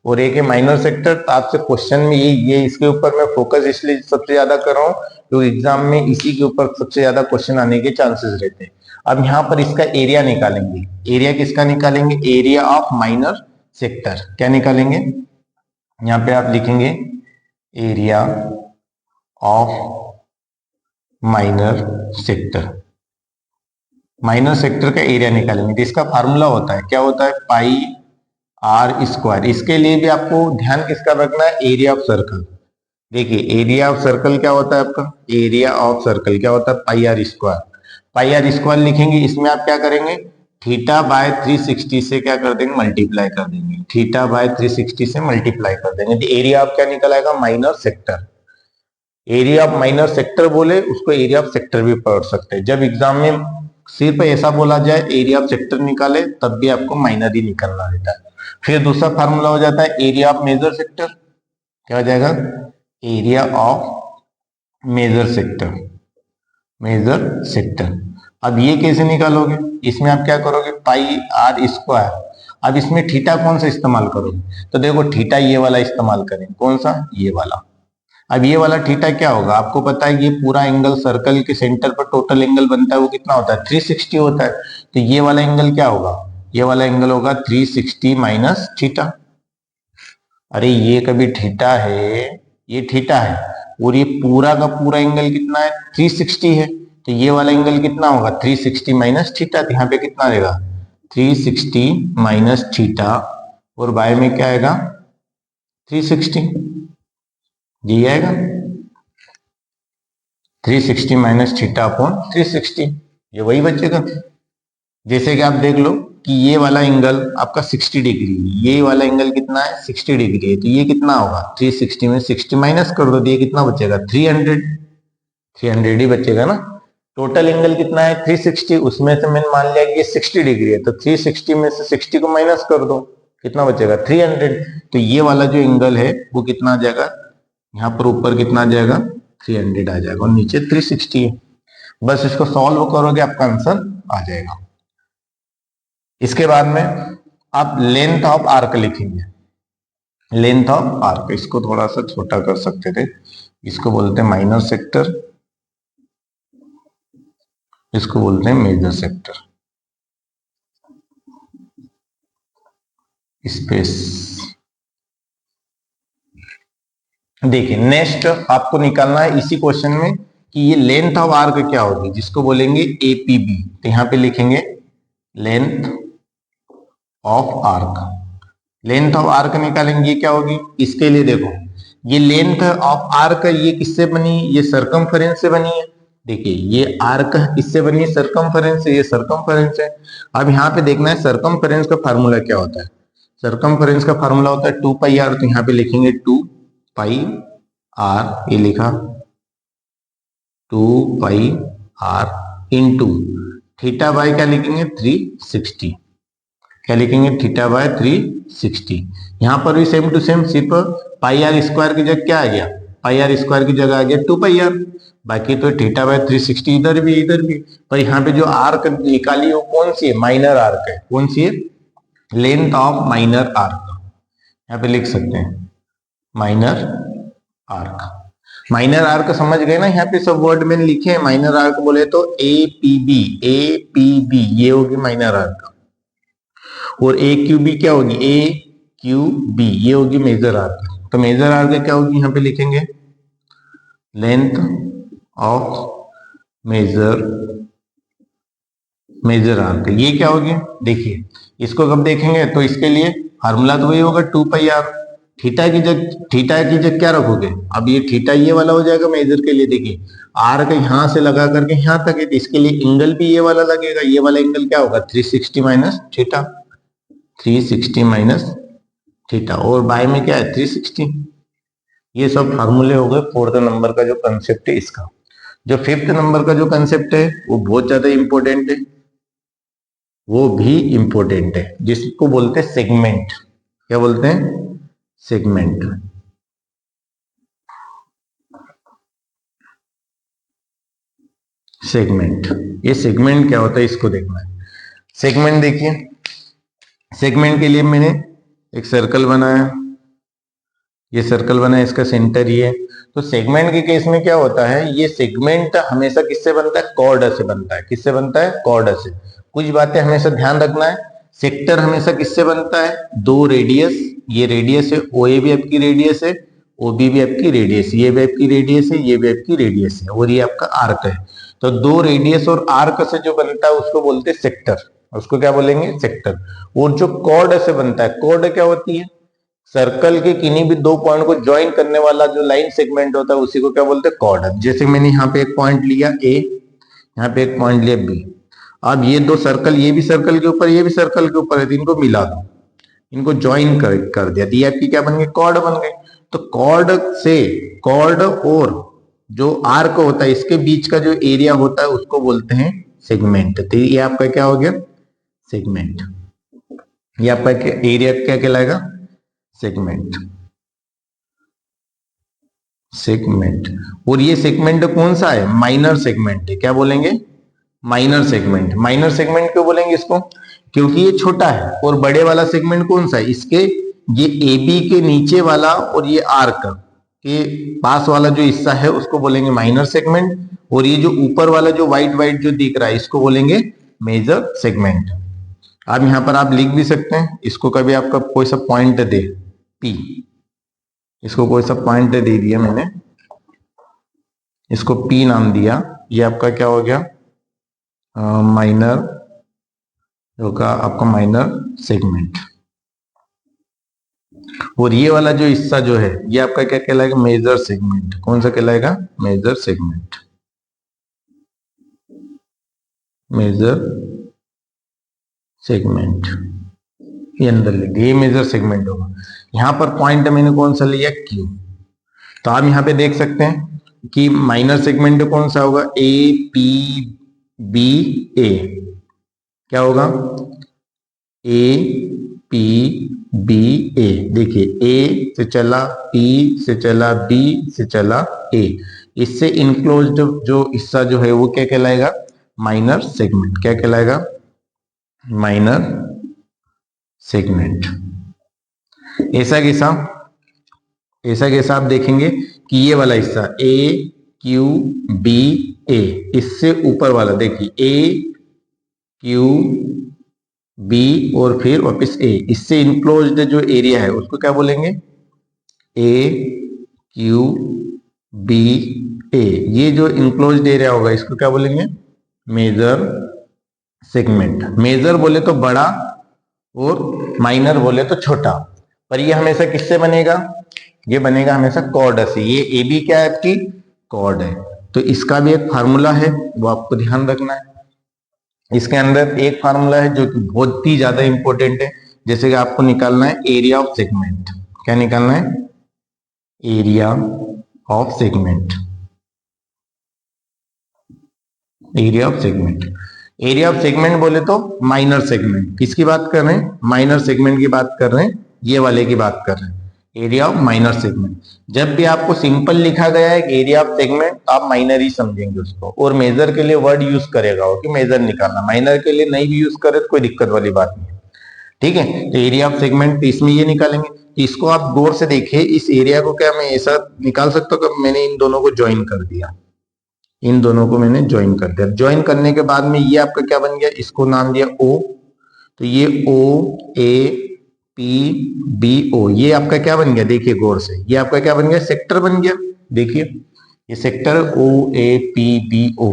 और एक है माइनर सेक्टर। तो आपसे क्वेश्चन में ये इसके ऊपर मैं फोकस इसलिए सबसे ज्यादा कर रहा हूँ क्योंकि एग्जाम में इसी के ऊपर सबसे ज्यादा क्वेश्चन आने के चांसेस रहते हैं। अब यहाँ पर इसका एरिया निकालेंगे। एरिया किसका निकालेंगे, एरिया ऑफ माइनर सेक्टर। क्या निकालेंगे, यहाँ पे आप लिखेंगे area of minor sector. Minor sector का एरिया निकालेंगे तो इसका फार्मूला होता है, क्या होता है पाई आर स्क्वायर। इसके लिए भी आपको ध्यान किसका रखना है, एरिया ऑफ सर्कल। देखिए एरिया ऑफ सर्कल क्या होता है आपका, एरिया ऑफ सर्कल क्या होता है pi are square. Pi are square लिखेंगे, इसमें आप क्या करेंगे थीटा बाय 360 से क्या कर देंगे मल्टीप्लाई कर देंगे। थीटा बाय 360 से मल्टीप्लाई कर देंगे तो एरिया ऑफ क्या निकल आएगा minor sector. Area of minor sector बोले उसको एरिया ऑफ सेक्टर भी पढ़ सकते हैं। जब एग्जाम में सिर्फ ऐसा बोला जाए एरिया ऑफ सेक्टर निकाले तब भी आपको माइनर ही निकलना रहता है। फिर दूसरा फार्मूला हो जाता है एरिया ऑफ मेजर सेक्टर। क्या हो जाएगा area of major sector, major sector. अब ये कैसे निकालोगे, इसमें आप क्या करोगे पाई आर स्क्वायर। अब इसमें थीटा कौन सा इस्तेमाल करोगे, तो देखो थीटा ये वाला इस्तेमाल करें, कौन सा ये वाला। अब ये वाला थीटा क्या होगा, आपको पता है ये पूरा एंगल सर्कल के सेंटर पर टोटल एंगल बनता है वो कितना होता है 360 होता है। तो ये वाला एंगल क्या होगा, ये वाला एंगल होगा 360 माइनस थीटा। अरे ये कभी थीटा है, ये थीटा है और ये पूरा का पूरा एंगल कितना है 360 है। तो ये वाला एंगल कितना होगा 360 माइनस थीटा। तो यहाँ पे कितना रहेगा 360 माइनस थीटा और बाय में क्या आएगा 360, ये आएगा 360 माइनस थीटा अपॉन 360, ये वही बचेगा। जैसे कि आप देख लो कि ये वाला एंगल आपका 60 डिग्री, ये वाला एंगल कितना है 60 डिग्री है, तो ये कितना होगा 360 में 60 माइनस कर दो तो ये कितना बचेगा 300 ही बचेगा ना। टोटल एंगल कितना है 360, उसमें से मैंने मान लिया कि ये 60 डिग्री है तो 360 में से 60 को माइनस कर दो कितना बचेगा 300। तो ये वाला जो एंगल है वो कितना आ जाएगा, यहाँ पर ऊपर कितना आ जाएगा 300 आ जाएगा और नीचे 360 है। बस इसको सॉल्व करोगे आपका आंसर आ जाएगा। इसके बाद में आप लेंथ ऑफ आर्क लिखेंगे, लेंथ ऑफ आर्क। इसको थोड़ा सा छोटा कर सकते थे, इसको बोलते हैं माइनर सेक्टर, इसको बोलते हैं मेजर सेक्टर। स्पेस। देखिए नेक्स्ट आपको निकालना है इसी क्वेश्चन में कि ये लेंथ ऑफ आर्क क्या होगी, जिसको बोलेंगे एपीबी। तो यहां पे लिखेंगे length of arc. Length of arc निकालेंगे, ये क्या होगी। इसके लिए देखो ये लेंथ ऑफ आर्क ये किससे बनी, ये सरकमफेरेंस से बनी है। देखिए ये आर्क किससे बनी है, सरकमफेरेंस से, ये सरकमफेरेंस है। अब यहाँ पे देखना है सरकमफेरेंस का फार्मूला क्या होता है। सरकमफेरेंस का फार्मूला होता है 2 पाई आर, तो यहाँ पे लिखेंगे 2 पाई आर, ये लिखा 2 पाई आर इंटू थीटा बाय क्या लिखेंगे 360, क्या लिखेंगे थीटा बाय 360। यहाँ पर भी सेम टू सेम, सिर्फ पाई आर स्क्वायर की जगह क्या आ गया, पाई आर स्क्वायर की जगह आ गया 2 पाई आर, बाकी तो थीटा बाय 360 इधर भी इधर भी। पर यहाँ पे जो आर्क निकाली वो कौन सी है, माइनर आर्क है। कौन सी है, लेंथ ऑफ माइनर आर्क, यहाँ पे लिख सकते हैं माइनर आर्क। माइनर आर्क समझ गए ना, यहाँ पे सब वर्ड में लिखे हैं। माइनर आर्क बोले तो ए पी बी ये होगी माइनर आर्क, और ए क्यू बी क्या होगी, ए क्यू बी ये होगी मेजर आर्क। तो मेजर आर्क क्या होगी, यहाँ पे लिखेंगे लेंथ ऑफ मेजर आर्क, ये क्या होगी। देखिए इसको कब देखेंगे तो इसके लिए फार्मूला तो वही होगा 2 पाई आर, थीटा की जगह क्या रखोगे, अब ये थीटा ये वाला हो जाएगा मेजर के लिए। देखिए आर का यहां से लगा करके यहां तक है, इसके लिए एंगल भी ये वाला लगेगा, ये वाला एंगल क्या होगा 360 माइनस थीटा, 360 माइनस थीटा, और बाय में क्या है 360। ये सब फार्मूले हो गए 4th नंबर का जो कंसेप्ट है इसका। जो 5th नंबर का जो कंसेप्ट है वो बहुत ज्यादा इंपॉर्टेंट है, वो भी इंपॉर्टेंट है, जिसको बोलते हैं सेगमेंट। क्या बोलते हैं, सेगमेंट। सेगमेंट, ये सेगमेंट क्या होता है इसको देखना है। सेगमेंट देखिए, सेगमेंट के लिए मैंने एक सर्कल बनाया, ये सर्कल बनाया, इसका सेंटर ये है। तो सेगमेंट के केस में क्या होता है, ये सेगमेंट हमेशा किससे बनता है, कॉर्ड से बनता है। किससे बनता है, कॉर्ड से। कुछ बातें हमेशा ध्यान रखना है। सेक्टर हमेशा किससे बनता है, 2 रेडियस, ये रेडियस है, ओ ए भी आपकी रेडियस है, ओ बी भी आपकी रेडियस, ये भी आपकी रेडियस है, ये भी आपकी रेडियस है, और ये आपका आर्क है। तो 2 रेडियस और आर्क से जो बनता है उसको बोलते हैं सेक्टर, उसको क्या बोलेंगे, सेक्टर। और जो कॉर्ड से बनता है, कॉर्ड क्या होती है, सर्कल के किन्हीं भी 2 पॉइंट को ज्वाइन करने वाला जो लाइन सेगमेंट होता है उसी को क्या बोलते हैं, कॉर्ड। जैसे मैंने यहाँ पे एक पॉइंट लिया ए, यहाँ पे एक पॉइंट लिया बी, अब ये 2 सर्कल, ये भी सर्कल के ऊपर ये भी सर्कल के ऊपर है, तो इनको मिला दो, इनको ज्वाइन कर दिया, तो ये आपकी क्या बन गई, कॉर्ड बन गई। तो कॉर्ड से, कॉर्ड और जो आर्क होता है इसके बीच का जो एरिया होता है उसको बोलते हैं सेगमेंट। तो ये आपका क्या हो गया, सेगमेंट। ये आपका एरिया क्या कहलाएगा, सेगमेंट। सेगमेंट, और ये सेगमेंट कौन सा है, माइनर सेगमेंट है। क्या बोलेंगे, माइनर सेगमेंट। माइनर सेगमेंट क्यों बोलेंगे इसको, क्योंकि ये छोटा है। और बड़े वाला सेगमेंट कौन सा है, इसके ये ए बी के नीचे वाला और ये आर्क के पास वाला जो हिस्सा है उसको बोलेंगे माइनर सेगमेंट, और ये जो ऊपर वाला जो व्हाइट व्हाइट जो दिख रहा है इसको बोलेंगे मेजर सेगमेंट। अब यहां पर आप लिख भी सकते हैं इसको, कभी आपका कोई सा पॉइंट दे पी, इसको कोई सा पॉइंट दे दिया मैंने, इसको पी नाम दिया, ये आपका क्या हो गया, माइनर होगा आपका माइनर सेगमेंट। और ये वाला जो हिस्सा जो है ये आपका क्या कहलाएगा, मेजर सेगमेंट। कौन सा कहलाएगा, मेजर सेगमेंट। मेजर सेगमेंट, ये अंदर लिख दिया, ये मेजर सेगमेंट होगा। यहां पर पॉइंट मैंने कौन सा लिया, क्यू। तो आप यहां पे देख सकते हैं कि माइनर सेगमेंट कौन सा होगा, ए पी बी ए। क्या होगा, ए पी बी ए। देखिए ए से चला, पी से चला, बी से चला, ए, इससे इनक्लोज्ड जो हिस्सा जो है वो क्या कहलाएगा, माइनर सेगमेंट। क्या कहलाएगा, माइनर सेगमेंट। ऐसा कैसा आप देखेंगे कि ये वाला हिस्सा ए क्यू बी ए, इससे ऊपर वाला देखिए ए क्यू बी और फिर वापस ए, इससे इनक्लोज्ड जो एरिया है उसको क्या बोलेंगे, ए क्यू बी ए। ये जो इनक्लोज्ड एरिया होगा इसको क्या बोलेंगे, मेजर सेगमेंट। मेजर बोले तो बड़ा और माइनर बोले तो छोटा, पर ये हमेशा किससे बनेगा, ये बनेगा हमेशा कॉर्ड से। ये ए बी क्या है आपकी, कॉर्ड है। तो इसका भी एक फार्मूला है, वो आपको ध्यान रखना है। इसके अंदर एक फार्मूला है जो कि बहुत ही ज्यादा इंपॉर्टेंट है, जैसे कि आपको निकालना है एरिया ऑफ सेगमेंट। क्या निकालना है? Area of segment. Area of segment, area of segment बोले तो माइनर सेगमेंट। किसकी बात कर रहे हैं? माइनर सेगमेंट की बात कर रहे हैं, ये वाले की बात कर रहे हैं, एरिया ऑफ माइनर सेगमेंट। जब भी आपको सिंपल लिखा गया है एरिया ऑफ सेगमेंट, आप माइनर ही समझेंगे उसको, और मेजर के लिए वर्ड यूज करेगा वो कि मेजर निकालना। माइनर के लिए नहीं भी यूज करे तो कोई दिक्कत वाली बात नहीं है, ठीक है। तो एरिया ऑफ सेगमेंट इसमें ये निकालेंगे। इसको आप गौर से देखिए, इस एरिया को क्या मैं ऐसा निकाल सकता हूँ कि मैंने इन दोनों को ज्वाइन कर दिया, इन दोनों को मैंने ज्वाइन कर दिया। ज्वाइन करने के बाद में ये आपका क्या बन गया? इसको नाम दिया ओ, तो ये ओ ए पी बी ओ, ये आपका क्या बन गया? देखिए गौर से, ये आपका क्या बन गया? सेक्टर बन गया। देखिए ये sector O A P B O,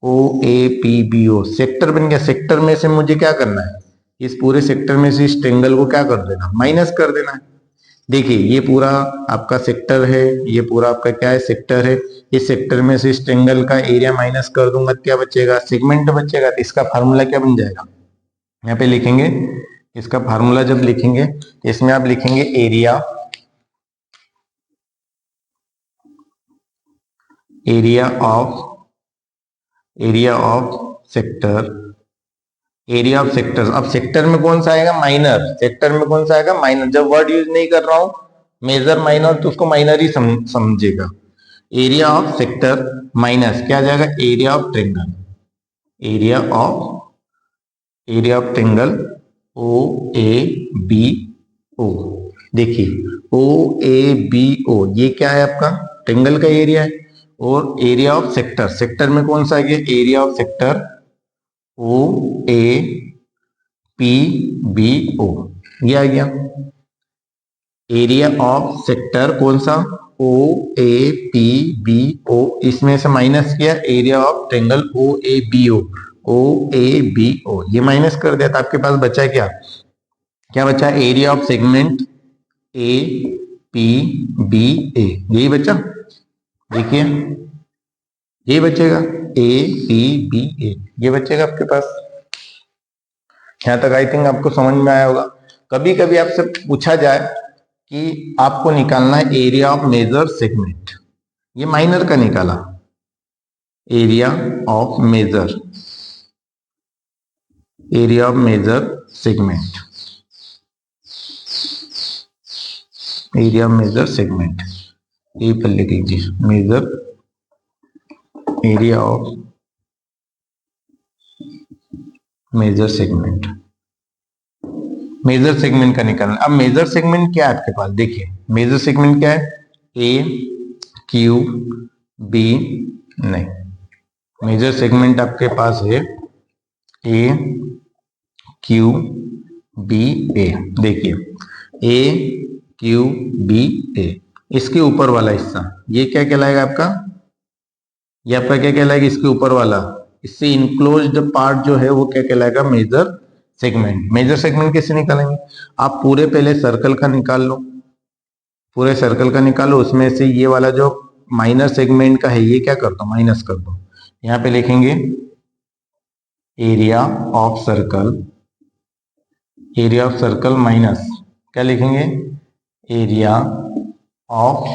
O A P B O sector बन गया। सेक्टर में से मुझे क्या करना है? इस पूरे सेक्टर में से इस ट्रायंगल को क्या कर देना? माइनस कर देना है। देखिए ये पूरा आपका सेक्टर है, ये पूरा आपका क्या है? सेक्टर है। इस सेक्टर में से इस ट्रायंगल का एरिया माइनस कर दूंगा, क्या बचेगा? सेगमेंट बचेगा। तो इसका फार्मूला क्या बन जाएगा? यहाँ पे लिखेंगे इसका फार्मूला, जब लिखेंगे इसमें आप लिखेंगे area of sector, area of sector. अब सेक्टर में कौन सा आएगा? माइनर। सेक्टर में कौन सा आएगा? माइनर। जब वर्ड यूज नहीं कर रहा हूं मेजर माइनर, तो उसको माइनर ही समझेगा। एरिया ऑफ सेक्टर माइनस क्या आ जाएगा? Area of triangle, area of triangle O A B O. देखिए ओ ए बी ओ ये क्या है? आपका ट्रायंगल का एरिया है। और एरिया ऑफ सेक्टर, सेक्टर में कौन सा आ गया? Area of sector O A P B O, ये आ गया। एरिया ऑफ सेक्टर कौन सा? ओ ए पी बी ओ, इसमें से माइनस किया area of triangle O A B O, O A B O, ये माइनस कर दिया। तो आपके पास बचा क्या? क्या बचा? Area of segment A P B A, यही बचा। देखिए ये बचेगा ए पी बी ए, ये बचेगा आपके पास। यहां तक आई थिंक आपको समझ में आया होगा। कभी कभी आपसे पूछा जाए कि आपको निकालना है एरिया ऑफ मेजर सेगमेंट, ये माइनर का निकाला, area of major segment, area of major segment, ये पर लिख लीजिए major, area of major segment, major segment का निकालना। अब मेजर सेगमेंट क्या है आपके पास? देखिए मेजर सेगमेंट क्या है? ए क्यू बी, नहीं, मेजर सेगमेंट आपके पास है ए क्यू बी ए। देखिए ए क्यू बी ए, इसके ऊपर वाला हिस्सा ये क्या कहलाएगा आपका? ये आपका क्या कहलाएगा? इसके ऊपर वाला, इससे इनक्लोज्ड पार्ट जो है वो क्या कहलाएगा? Major segment. मेजर सेगमेंट कैसे निकालेंगे? आप पूरे पहले सर्कल का निकाल लो, पूरे सर्कल का निकालो, उसमें से ये वाला जो माइनर सेगमेंट का है ये क्या कर दो? माइनस कर दो। यहाँ पे लिखेंगे area of circle, area of circle minus क्या लिखेंगे? एरिया ऑफ,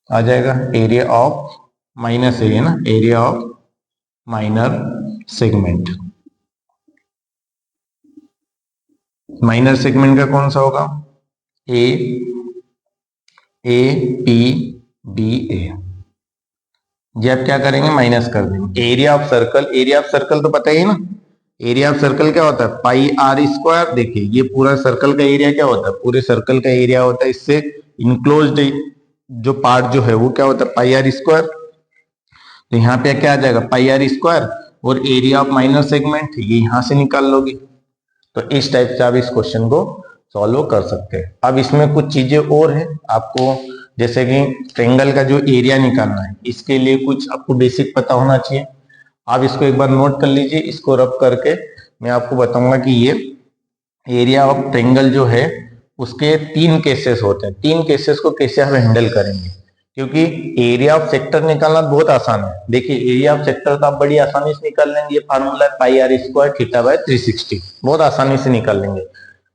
आ जाएगा एरिया ऑफ माइनस है ना, area of minor segment. Minor segment का कौन सा होगा? ए पी बी ए, ये आप क्या करेंगे? माइनस कर देंगे। Area of circle, area of circle तो पता ही है ना, एरिया ऑफ सर्कल क्या होता है? Pi are square. देखिए ये पूरा सर्कल का एरिया क्या होता है? पूरे सर्कल का एरिया होता है, इससे इनक्लोज्ड जो पार्ट जो है वो क्या होता है? Pi are square. तो यहाँ पे क्या आ जाएगा? पाई आर स्क्वायर, और एरिया ऑफ माइनर सेगमेंट ये यहां से निकाल लोगे। तो इस टाइप से आप इस क्वेश्चन को सॉल्व कर सकते हैं। अब इसमें कुछ चीजें और हैं आपको, जैसे कि ट्रायंगल का जो एरिया निकालना है, इसके लिए कुछ आपको बेसिक पता होना चाहिए। आप इसको एक बार नोट कर लीजिए, इसको रब करके मैं आपको बताऊंगा कि ये एरिया ऑफ ट्रायंगल जो है उसके 3 केसेस होते हैं। 3 केसेस को कैसे हम हैंडल करेंगे, क्योंकि एरिया ऑफ सेक्टर निकालना बहुत आसान है। देखिए एरिया ऑफ सेक्टर तो आप बड़ी आसानी से निकाल लेंगे, ये फार्मूला है pi are square theta by 360, बहुत आसानी से निकाल लेंगे।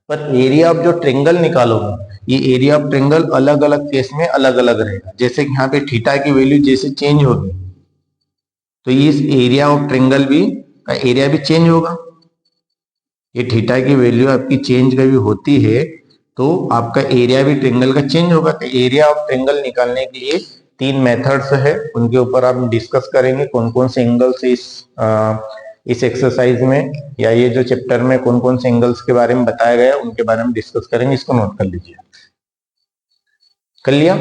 पर एरिया ऑफ जो ट्रेंगल निकालोगे, ये एरिया ऑफ ट्रेंगल अलग अलग केस में अलग अलग रहेगा। जैसे कि यहाँ पे थीटा की वैल्यू जैसे चेंज होगी तो इस एरिया ऑफ ट्रेंगल भी का एरिया भी चेंज होगा। ये थीटा की वैल्यू आपकी चेंज कभी होती है तो आपका एरिया भी ट्रेंगल का चेंज होगा। तो एरिया ऑफ ट्रेंगल निकालने के लिए 3 मेथड्स है, उनके ऊपर हम डिस्कस करेंगे कौन कौन से एंगल्स इस एक्सरसाइज में या ये जो चैप्टर में कौन कौन से एंगल्स के बारे में बताया गया उनके बारे में डिस्कस करेंगे। इसको नोट कर लीजिए। कर लिया?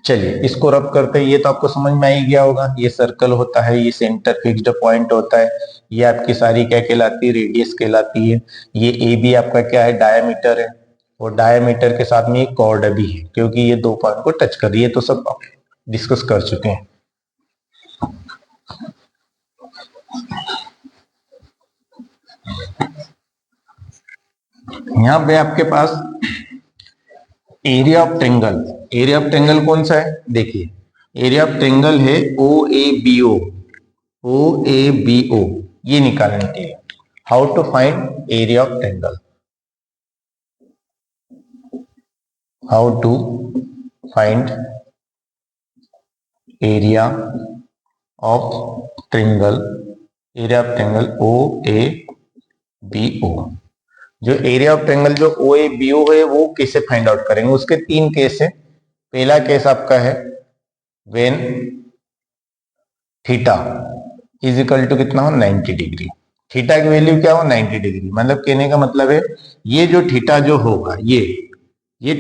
चलिए इसको रब करते हैं। ये तो आपको समझ में आ ही गया होगा, ये सर्कल होता है, ये सेंटर फिक्स्ड पॉइंट होता है, ये आपकी सारी क्या कहलाती है, रेडियस कहलाती है। ये ए बी आपका क्या है, डायमीटर है, और डायमीटर के साथ में एक कॉर्ड भी है क्योंकि ये 2 पॉइंट को टच कर रही है। तो सब डिस्कस कर चुके हैं। यहां पे आपके पास area of triangle, area of triangle कौन सा है, देखिए एरिया ऑफ ट्रेंगल है ओ A B O, O A B O, ये निकालने के लिए how to find area of triangle, how to find area of triangle, area of triangle O A B O. जो एरिया ऑफ ट्रेंगल जो ओ ए बी ओ है वो कैसे फाइंड आउट करेंगे, उसके 3 केस है। पहला केस आपका है when theta is equal to कितना हो, 90 डिग्री। थीटा की वैल्यू क्या हो, 90 डिग्री। मतलब कहने का मतलब है ये जो थीटा जो होगा, ये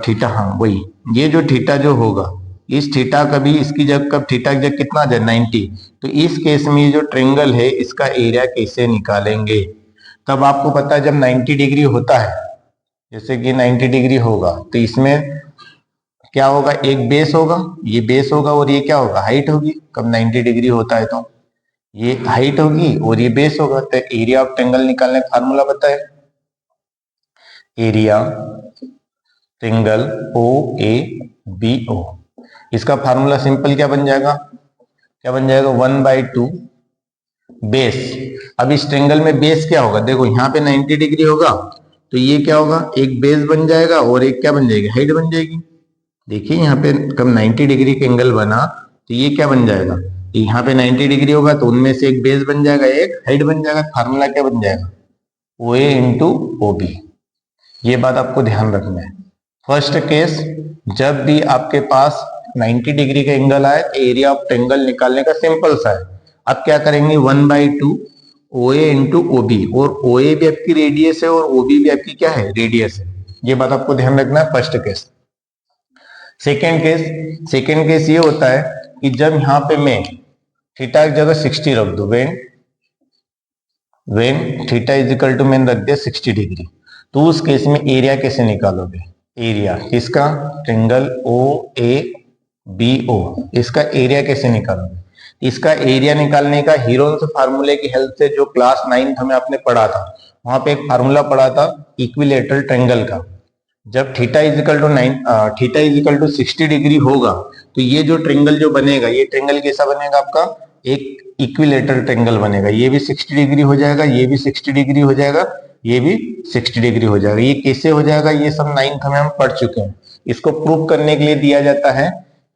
थीटा, हाँ वही, ये जो थीटा जो होगा, इस थीटा का भी इसकी जगह कब थीटा की जगह कितना आ जाए, 90। तो इस केस में ये जो ट्रेंगल है इसका एरिया कैसे निकालेंगे, तब आपको पता है जब 90 डिग्री होता है, जैसे कि 90 डिग्री होगा तो इसमें क्या होगा, एक बेस होगा, ये बेस होगा और ये क्या होगा, हाइट होगी। कब 90 डिग्री होता है तो ये हाइट होगी और ये बेस होगा। तो एरिया ऑफ ट्रेंगल निकालने का फार्मूला पता है, area triangle O A B O, इसका फार्मूला सिंपल क्या बन जाएगा, क्या बन जाएगा, 1/2 बेस। अब इस ट्रेंगल में बेस क्या होगा, देखो यहाँ पे 90 डिग्री होगा तो ये क्या होगा, एक बेस बन जाएगा और एक क्या बन जाएगी, हाइट बन जाएगी। देखिए यहाँ पे कब 90 डिग्री का एंगल बना तो ये क्या बन जाएगा, यहाँ पे 90 डिग्री होगा तो उनमें से एक बेस बन जाएगा, एक हाइट बन जाएगा। फार्मूला क्या बन जाएगा, ओ ए इंटू ओ बी। ये बात आपको ध्यान रखना है। फर्स्ट केस, जब भी आपके पास 90 डिग्री का एंगल आए तो एरिया ऑफ ट्रेंगल निकालने का सिंपल सा है। अब क्या करेंगे, 1/2 ओ ए इंटू ओ बी, और ओ ए भी आपकी रेडियस है और ओ बी भी आपकी क्या है, रेडियस है। ये बात आपको ध्यान रखना है, फर्स्ट केस। सेकेंड केस ये होता है कि जब यहां पे मैं थीटा की जगह 60 रख दू, when theta is equal to मैंने रख दिया 60 डिग्री, तो उस केस में एरिया कैसे निकालोगे, एरिया किसका, triangle O A B O, इसका एरिया कैसे निकालोगे। इसका एरिया निकालने का हीरोन्स फार्मूले की हेल्प से, जो क्लास 9th में आपने पढ़ा था, वहां पे एक फार्मूला पढ़ा था इक्विलेटरल ट्रेंगल का। जब theta is equal to 60 degree होगा तो ये जो ट्रेंगल जो बनेगा, ये ट्रेंगल कैसा बनेगा आपका, एक इक्विलेटरल ट्रेंगल बनेगा। ये भी 60 डिग्री हो जाएगा, ये भी 60 डिग्री हो जाएगा, ये भी 60 डिग्री हो जाएगा। ये कैसे हो जाएगा, ये सब 9th में हम पढ़ चुके हैं। इसको प्रूव करने के लिए दिया जाता है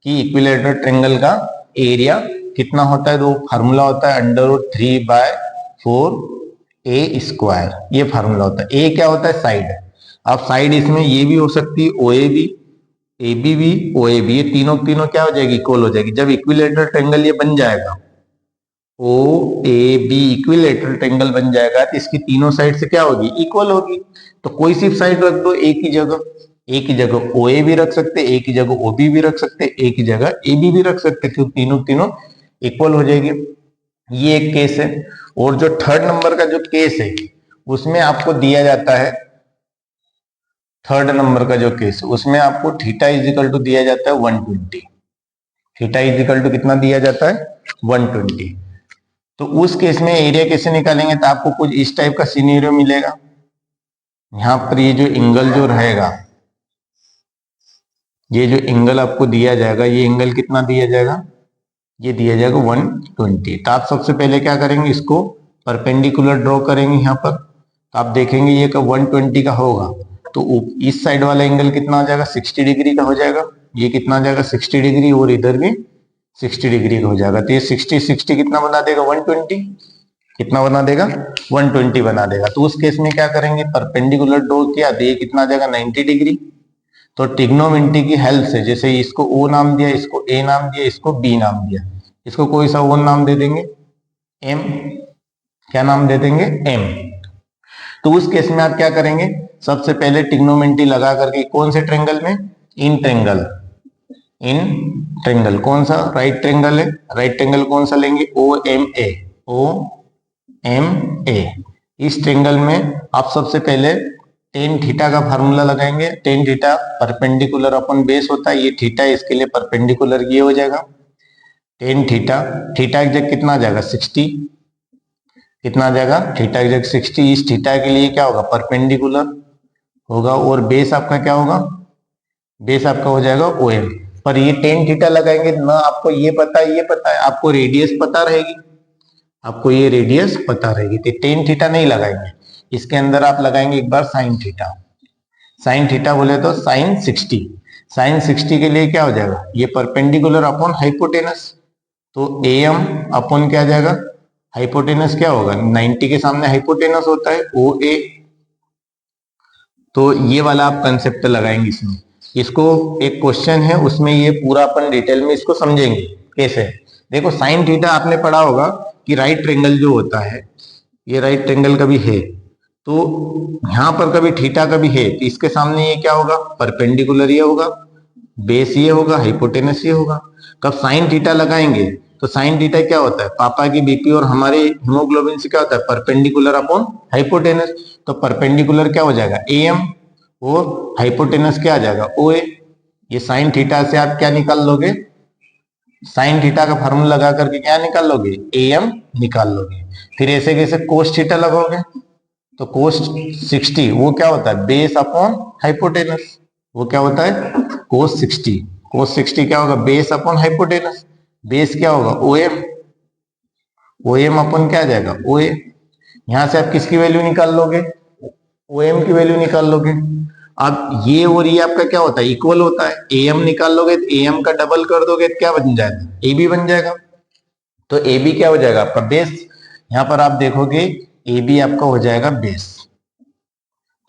कि इक्विलेटरल ट्रेंगल का एरिया कितना होता है, तो फार्मूला होता है √3/4 ए स्क्वायर। ये फार्मूला होता है। ए क्या होता है, साइड। अब साइड इसमें ये भी हो सकती है, ओ ए बी, ए बी भी, ओ ए बी, ये तीनों तीनों क्या हो जाएगी, इक्वल हो जाएगी। जब इक्विलेटरल ट्रेंगल ये बन जाएगा, ओ ए बी इक्विलेटरल ट्रेंगल बन जाएगा, तो इसकी तीनों साइड से क्या होगी, इक्वल होगी। तो कोई सी साइड रख दो एक ही जगह, एक ही जगह ओ ए भी रख सकते, एक ही जगह ओ बी भी रख सकते, एक ही जगह ए बी भी रख सकते, तो तीनों तीनों इक्वल हो जाएगी। ये एक केस है। और जो थर्ड नंबर का जो केस है उसमें आपको दिया जाता है, थर्ड नंबर का जो केस है उसमें आपको थीटा इज इक्वल टू दिया जाता है 120। थीटा इज इक्वल टू कितना दिया जाता है, 120। तो उस केस में एरिया कैसे निकालेंगे, तो आपको कुछ इस टाइप का सिनेरियो मिलेगा। यहां पर ये जो एंगल जो रहेगा, ये जो एंगल आपको दिया जाएगा, ये एंगल कितना दिया जाएगा, ये दिया जाएगा 120। तो आप सबसे पहले क्या करेंगे, इसको परपेंडिकुलर ड्रॉ करेंगे यहाँ पर। तो आप देखेंगे ये का 120 का होगा, तो इस साइड वाला एंगल कितना हो जाएगा, 60 डिग्री का हो जाएगा। ये कितना हो जाएगा, 60 डिग्री, और इधर भी 60 डिग्री का हो जाएगा। तो ये 60 कितना बना देगा, 120। कितना बना देगा, 120 बना देगा। तो उस केस में क्या करेंगे, परपेंडिकुलर ड्रॉ किया तो ये कितना आ जाएगा, 90 डिग्री। तो ट्रिग्नोमेट्री की हेल्प से, जैसे इसको ओ नाम दिया, इसको ए नाम दिया, इसको बी नाम दिया, इसको कोई सा वन नाम दे देंगे, एम। क्या नाम दे देंगे, एम। तो उस केस में आप क्या करेंगे, सबसे पहले ट्रिग्नोमेट्री लगा करके, कौन से ट्रेंगल में, इन ट्रेंगल, इन ट्रेंगल कौन सा, राइट ट्रेंगल है, राइट ट्रेंगल कौन सा लेंगे, O M A, O M A. इस ट्रेंगल में आप सबसे पहले टेन थीटा का फार्मूला लगाएंगे। Tan theta perpendicular upon base होता है, ये थीटा इसके लिए परपेंडिकुलर ये हो जाएगा टेन थीटा। थीटा एग्जैक्ट कितना आ जाएगा, 60। कितना आ जाएगा, थीटा एग्जैक्ट 60। इस थीटा के लिए क्या होगा, परपेंडिकुलर होगा, और बेस आपका क्या होगा, बेस आपका हो जाएगा ओ एम। पर ये टेन थीटा लगाएंगे ना, आपको ये पता है, ये पता है, आपको रेडियस पता रहेगी, आपको ये रेडियस पता रहेगी, तो टेन थीटा नहीं लगाएंगे। इसके अंदर आप लगाएंगे एक बार साइन थीटा। साइन थीटा बोले तो साइन 60। साइन 60 के लिए क्या हो जाएगा, ये परपेंडिकुलर अपॉन हाइपोटेनस, तो ए एम अपॉन क्या आ जाएगा, हाइपोटेनस क्या होगा, 90 के सामने हाइपोटेनस होता है ओ ए। तो ये वाला आप कंसेप्ट लगाएंगे इसमें। इसको एक क्वेश्चन है, उसमें ये पूरा अपन डिटेल में इसको समझेंगे कैसे। देखो साइन थीटा आपने पढ़ा होगा कि राइट ट्रेंगल जो होता है, ये राइट ट्रेंगल कभी है, तो यहां पर कभी थीटा कभी है, तो इसके सामने ये क्या होगा, परपेंडिकुलर ये होगा, बेस ये होगा, हाइपोटेनस ये होगा। कब साइन थीटा लगाएंगे, तो साइन थीटा क्या होता है, पापा की बीपी और हमारे हीमोग्लोबिन से क्या होता है, परपेंडिकुलर अपॉन हाइपोटेनस। तो परपेंडिकुलर क्या हो जाएगा, ए एम, और हाइपोटेनस क्या आ जाएगा, ओ ए। ये साइन थीटा से आप क्या निकाल लोगे, साइन थीटा का फार्मूला लगा करके क्या निकाल लोगे, ए एम निकाल लोगे। फिर ऐसे कैसे कोस थीटा लगाओगे, तो कोस 60 वो क्या होता है, बेस अपॉन हाइपोटेनस। वो क्या होता है, कोस 60। कोस 60 क्या होगा, बेस अपॉन हाइपोटेनस। बेस क्या होगा, O M. O M upon क्या आ जाएगा, ओ ए। यहां से आप किसकी वैल्यू निकाल लोगे, ओ एम की वैल्यू निकाल लोगे। अब ये और ये आपका क्या होता है, इक्वल होता है। ए एम निकाल लोगे तो ए एम का डबल कर दोगे तो क्या बन जाएगा, ए बी बन जाएगा। तो ए बी क्या हो जाएगा, आपका बेस। यहां पर आप देखोगे ए बी आपका हो जाएगा बेस।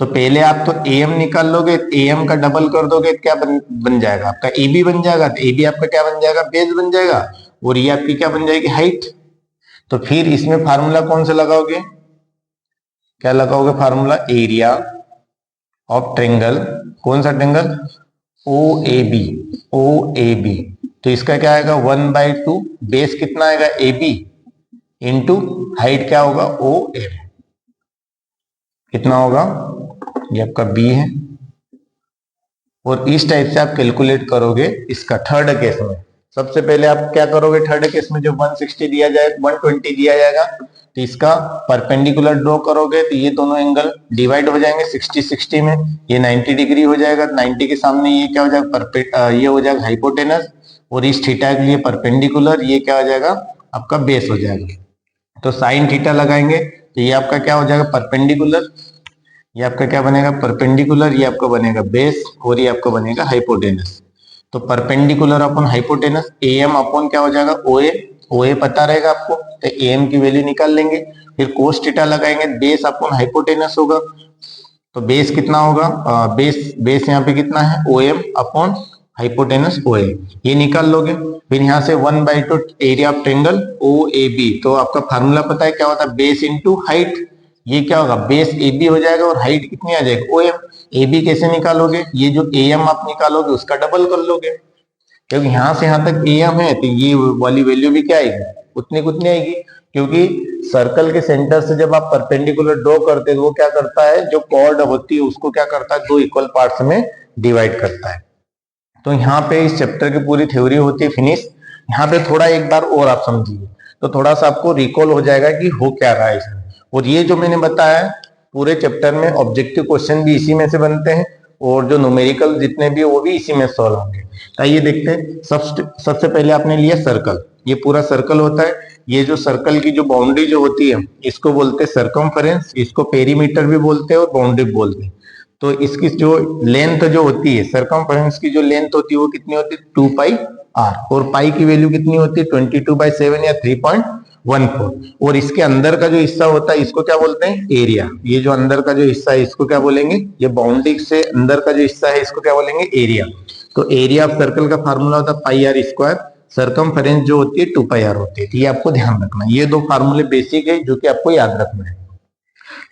तो पहले आप तो ए एम निकाल लोगे, ए एम का डबल कर दोगे तो क्या बन जाएगा, आपका ए बी बन जाएगा। तो ए बी आपका क्या बन जाएगा, बेस बन जाएगा, और ये आपकी क्या बन जाएगी, हाइट। तो फिर इसमें फार्मूला कौन सा लगाओगे, क्या लगाओगे फार्मूला, एरिया ऑफ ट्रेंगल। कौन सा triangle, O A B, O A B. तो इसका क्या आएगा, 1/2। बेस कितना आएगा, ए बी, इंटू हाइट क्या होगा, ओ एम। कितना होगा, ये आपका बी है। और इस टाइप से आप कैलकुलेट करोगे इसका थर्ड केस में। सबसे पहले आप क्या करोगे, थर्ड केस में जो 160 दिया जाए, 120 दिया जाएगा, तो इसका परपेंडिकुलर ड्रॉ करोगे तो ये दोनों एंगल डिवाइड हो जाएंगे 60-60 में, ये 90 डिग्री हो जाएगा। 90 के सामने ये क्या हो जाएगा, ये हो जाएगा हाइपोटेनस, और इस थीटा के लिए परपेंडिकुलर ये क्या हो जाएगा, आपका बेस हो जाएगा। तो साइन थीटा लगाएंगे तो ये आपका क्या हो जाएगा, परपेंडिकुलर। ये आपका क्या बनेगा, परपेंडिकुलर, ये आपका बनेगा बेस, और ये आपका बनेगा हाइपोटेनस। तो perpendicular upon hypotenuse, A M upon क्या हो जाएगा, ओ ए। ओ ए पता रहेगा आपको, तो ए एम की वैल्यू निकाल लेंगे। फिर कोस थीटा लगाएंगे, बेस अपॉन हाइपोटेनस होगा। तो बेस कितना होगा, बेस यहाँ पे कितना है, O M upon hypotenuse O A, ये निकाल लोगे। फिर यहाँ से 1/2 area of triangle O A B. तो आपका फार्मूला पता है क्या होता है, बेस इंटू हाइट। ये क्या होगा, बेस ए बी हो जाएगा, और हाइट कितनी आ जाएगी, ओ एम। ए बी कैसे निकालोगे, ये जो ए एम आप निकालोगे उसका डबल कर लोगे, क्योंकि यहां से यहां तक ए एम है, तो ये वाली वैल्यू भी क्या आएगी, उतनी कुतनी आएगी। क्योंकि सर्कल के सेंटर से जब आप परपेंडिकुलर ड्रॉ करते हैं तो वो क्या करता है, जो कॉर्ड होती है उसको क्या करता है, दो इक्वल पार्ट्स में डिवाइड करता है। तो यहाँ पे इस चैप्टर की पूरी थ्योरी होती है फिनिश। यहाँ पे थोड़ा एक बार और आप समझिए तो थोड़ा सा आपको रिकॉल हो जाएगा कि हो क्या रहा है इसमें। और ये जो मैंने बताया पूरे चैप्टर में ऑब्जेक्टिव क्वेश्चन भी इसी में से बनते हैं, और जो न्यूमेरिकल जितने भी वो भी इसी में सॉल्व होंगे। आइए देखते हैं। सबसे पहले आपने लिया सर्कल, ये पूरा सर्कल होता है। ये जो सर्कल की जो बाउंड्री जो होती है इसको बोलते हैं सर्कमफेरेंस, इसको पेरीमीटर भी बोलते हैं और बाउंड्री भी बोलते हैं। तो इसकी जो लेंथ जो होती है सर्कमफेरेंस की जो लेंथ होती है वो कितनी होती है 2 पाई आर, और पाई की वैल्यू कितनी होती है 22/7 या 3.14। और इसके अंदर का जो हिस्सा होता है इसको क्या बोलते हैं एरिया। ये जो अंदर का जो हिस्सा है इसको क्या बोलेंगे, ये बाउंड्री से अंदर का जो हिस्सा है इसको क्या बोलेंगे एरिया। तो एरिया ऑफ सर्कल का फार्मूला होता है पाई आर स्क्वायर, सर्कमफेरेंस जो होती है 2 पाई आर होती है। ये आपको ध्यान रखना है, ये दो फार्मूले बेसिक है जो कि आपको याद रखना है।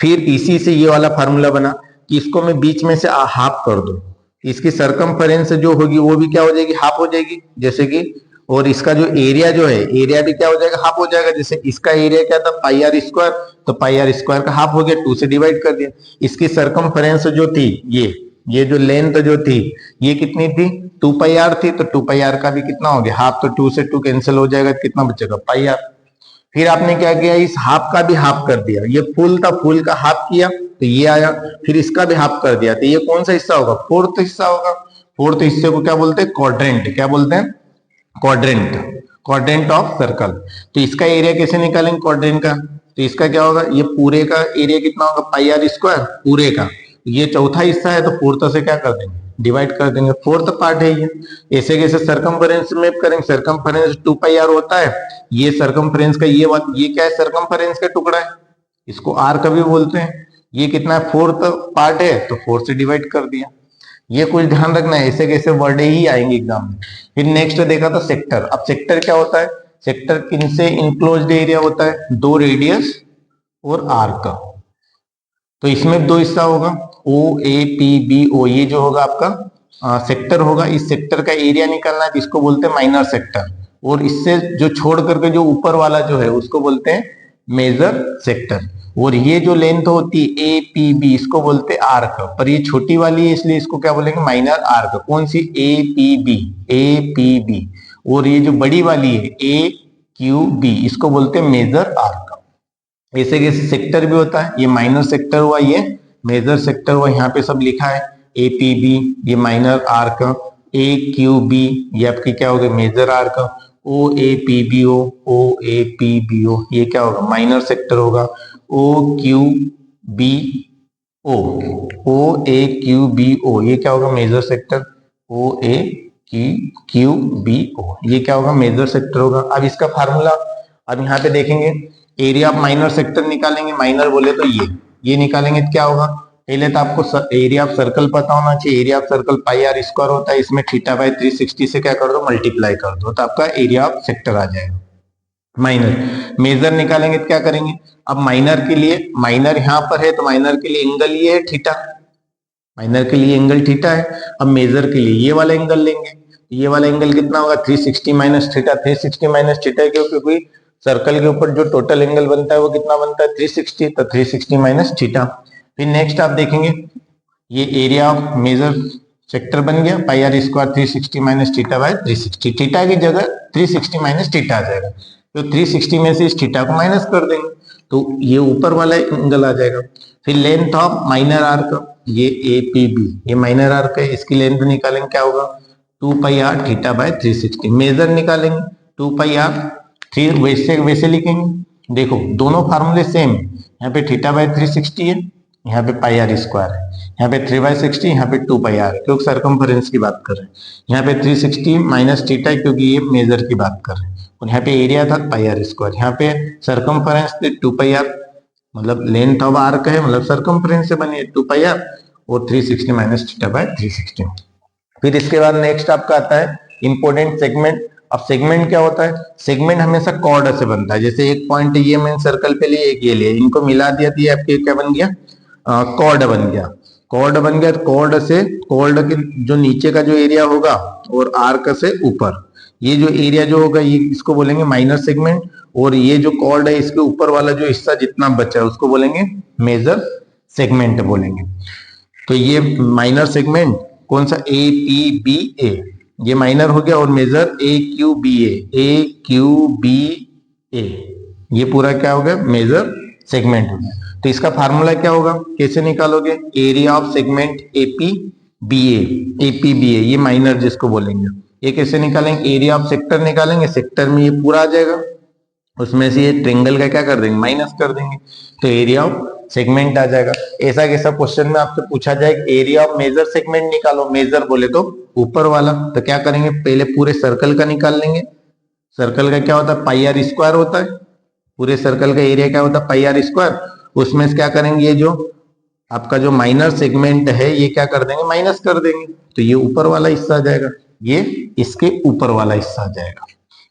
फिर इसी से ये वाला फार्मूला बना कि इसको मैं बीच में से हाफ कर दूं, इसकी सर्कमफेरेंस जो होगी वो भी क्या हो जाएगी हाफ हो जाएगी जैसे कि, और इसका जो एरिया जो है एरिया भी क्या हो जाएगा हाफ हो जाएगा। जैसे इसका एरिया क्या था पाई आर स्क्वायर, तो पाई आर स्क्वायर का हाफ हो गया, 2 से डिवाइड कर दिया। इसकी सर्कमफेरेंस जो थी ये जो लेंथ जो थी ये कितनी थी 2 पाई आर थी, तो 2 पाई आर का भी कितना हो गया हाफ, तो 2 से 2 कैंसिल हो जाएगा, कितना बचेगा पाई आर। फिर आपने क्या किया इस हाफ का भी हाफ कर दिया, ये फुल था फुल का हाफ किया तो ये आया, फिर इसका भी हाफ कर दिया तो ये कौन सा हिस्सा होगा फोर्थ हिस्सा होगा। फोर्थ हिस्से को क्या बोलते हैं क्वाड्रेंट, क्या बोलते हैं क्वाड्रेंट, क्वाड्रेंट ऑफ सर्कल। तो इसका एरिया कैसे निकालेंगे क्वाड्रेंट का, तो इसका क्या होगा ये पूरे का एरिया कितना होगा पाई आर स्क्वायर पूरे का, ये चौथा हिस्सा है तो फोर्थ से क्या कर देंगे डिवाइड कर देंगे, फोर्थ पार्ट है ये। ऐसे कैसे सर्कमफेरेंस मैप करेंगे, सर्कमफेरेंस 2 पाई आर होता है, ये सर्कमफेरेंस का ये क्या है सर्कमफेरेंस का टुकड़ा है, इसको आर का भी बोलते हैं। ये कितना है फोर्थ पार्ट है तो 4 से डिवाइड कर दिया। ये कुछ ध्यान रखना है, ऐसे कैसे वर्ड ही आएंगे एग्जाम में। फिर नेक्स्ट देखा था सेक्टर। अब सेक्टर क्या होता है, सेक्टर किनसे इनक्लोज्ड एरिया होता है, 2 रेडियस और आर्क। तो इसमें 2 हिस्सा होगा ओ ए पी बी ओ, ये जो होगा आपका सेक्टर होगा। इस सेक्टर का एरिया निकालना है जिसको बोलते हैं माइनर सेक्टर, और इससे जो छोड़ करके जो ऊपर वाला जो है उसको बोलते हैं मेजर सेक्टर। और ये जो लेंथ होती है ए पी बी इसको बोलते हैं आर्क, पर ये छोटी वाली है इसलिए इसको क्या बोलेंगे माइनर आर्क। कौन सी A P B, A P B. और ये जो बड़ी वाली है ए क्यू बी इसको बोलते हैं मेजर आर्क। ऐसे कैसे सेक्टर भी होता है, ये माइनर सेक्टर हुआ ये मेजर सेक्टर हुआ, यहाँ पे सब लिखा है ए पी बी ये minor arc, A Q B ये आपकी क्या होगा major arc, O A P B O ये क्या होगा माइनर सेक्टर होगा, O Q B O A Q B O ये क्या होगा major sector, O A Q B O ये क्या होगा मेजर सेक्टर होगा। अब इसका फार्मूला अब यहाँ पे देखेंगे, एरिया ऑफ माइनर सेक्टर निकालेंगे, माइनर बोले तो ये निकालेंगे तो क्या होगा, पहले तो आपको एरिया ऑफ सर्कल पता होना चाहिए। Area of circle pi are square होता है, इसमें थीटा बाय 360 से क्या कर दो मल्टीप्लाई कर दो तो आपका एरिया ऑफ सेक्टर आ जाएगा। माइनर मेजर निकालेंगे तो क्या करेंगे, अब माइनर के लिए माइनर यहाँ पर है तो माइनर के लिए एंगल ये है थीटा, माइनर के लिए एंगल थीटा है। अब मेजर के लिए ये वाला एंगल लेंगे, ये वाला एंगल कितना होगा 360 माइनस थीटा, 360 माइनस थीटा क्योंकि सर्कल के ऊपर जो टोटल एंगल बनता है वो कितना बनता है 360, तो 360 माइनस थीटा। फिर नेक्स्ट आप देखेंगे ये एरिया ऑफ मेजर सेक्टर बन गया pi are square 360 minus theta by 360, theta की जगह 360 माइनस थीटा आ जाएगा, तो 360 में से इस थीटा को माइनस कर देंगे तो ये ऊपर वाला एंगल आ जाएगा। फिर लेंथ ऑफ माइनर आर्क ये ए पी बी ये माइनर आर्क है, इसकी लेंथ निकालेंगे क्या होगा 2 पाई आर थीटा बाय 360। मेजर निकालेंगे 2 पाई आर, फिर वैसे लिखेंगे। देखो दोनों फार्मूले सेम, यहाँ पे थीटा बाय 360 है, यहाँ पे पाई आर स्क्वायर है, यहाँ पे 3/60 यहाँ पे 2 पाई आर क्योंकि सर्कमफेरेंस की बात कर रहे हैं, यहाँ पे 360 माइनस थीटा क्योंकि ये मेजर की बात कर रहे हैं, और यहाँ पे एरिया था पाई आर स्क्वायर, यहाँ पे सर्कमफेरेंस 2 पाई आर मतलब लेंथ ऑफ आर्क है मतलब सर्कमफेरेंस से बनी है 2 पाई आर और 360 माइनस थीटा बाय 360। फिर इसके बाद नेक्स्ट आपका आता है इंपोर्टेंट सेगमेंट। अब सेगमेंट क्या होता है, सेगमेंट हमेशा कॉर्ड से बनता है। जैसे एक पॉइंट ये मैंने सर्कल पे लिए एक ये लिए, इनको मिला दिया तो ये आपके क्या बन गया कॉर्ड बन गया, कॉर्ड बन गया। कॉर्ड से कॉर्ड के जो नीचे का जो एरिया होगा और आर्क से ऊपर ये जो एरिया जो होगा ये इसको बोलेंगे माइनर सेगमेंट, और ये जो कॉर्ड है इसके ऊपर वाला जो हिस्सा जितना बचा है उसको बोलेंगे मेजर सेगमेंट बोलेंगे। तो ये माइनर सेगमेंट कौन सा ए पी बी ए ये माइनर हो गया, और मेजर ए क्यू बी ए ये पूरा क्या हो गया मेजर सेगमेंट हो गया। तो इसका फार्मूला क्या होगा कैसे निकालोगे, area of segment A P B A, A P B A, ये माइनर जिसको बोलेंगे। ये कैसे निकालेंगे? एरिया ऑफ सेक्टर निकालेंगे, सेक्टर में ये पूरा आ जाएगा, उसमें से ये ट्रेंगल का क्या कर देंगे? माइनस कर देंगे, तो एरिया ऑफ सेगमेंट आ जाएगा। ऐसा कैसा क्वेश्चन में आपसे पूछा जाए एरिया ऑफ मेजर सेगमेंट निकालो, मेजर बोले तो ऊपर वाला, तो क्या करेंगे? पहले पूरे सर्कल का निकाल लेंगे। सर्कल का क्या होता है? पाई आर स्क्वायर होता है। पूरे सर्कल का एरिया क्या होता है? Pi are square. उसमें से क्या करेंगे? ये जो आपका जो माइनर सेगमेंट है ये क्या कर देंगे? माइनस कर देंगे, तो ये ऊपर वाला हिस्सा आ जाएगा, ये इसके ऊपर वाला हिस्सा आ जाएगा।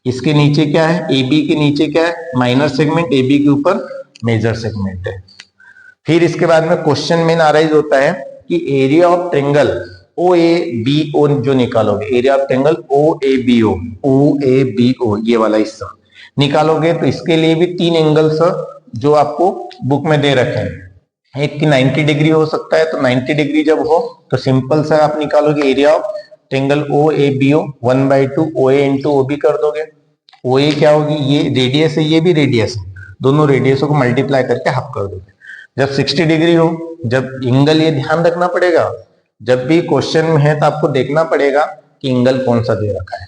इसके नीचे क्या है? AB के नीचे क्या है? माइनर सेगमेंट, AB के ऊपर मेजर सेगमेंट है। फिर इसके बाद में क्वेश्चन में अराइज होता है कि एरिया ऑफ ट्रेंगल OABO जो निकालोगे, एरिया ऑफ ट्रेंगल OABO ये वाला हिस्सा निकालोगे, तो इसके लिए भी 3 एंगल्स जो आपको बुक में दे रखे हैं। एक की 90 डिग्री हो सकता है, तो 90 डिग्री जब हो तो सिंपल सा आप निकालोगे area of triangle OABO 1/2 OA into OB कर दोगे। OA क्या होगी? ये रेडियस है, ये भी रेडियस है, दोनों रेडियसों को मल्टीप्लाई करके हाफ कर दोगे। जब 60 डिग्री हो, जब एंगल, ये ध्यान रखना पड़ेगा, जब भी क्वेश्चन में है तो आपको देखना पड़ेगा कि एंगल कौन सा दे रखा है।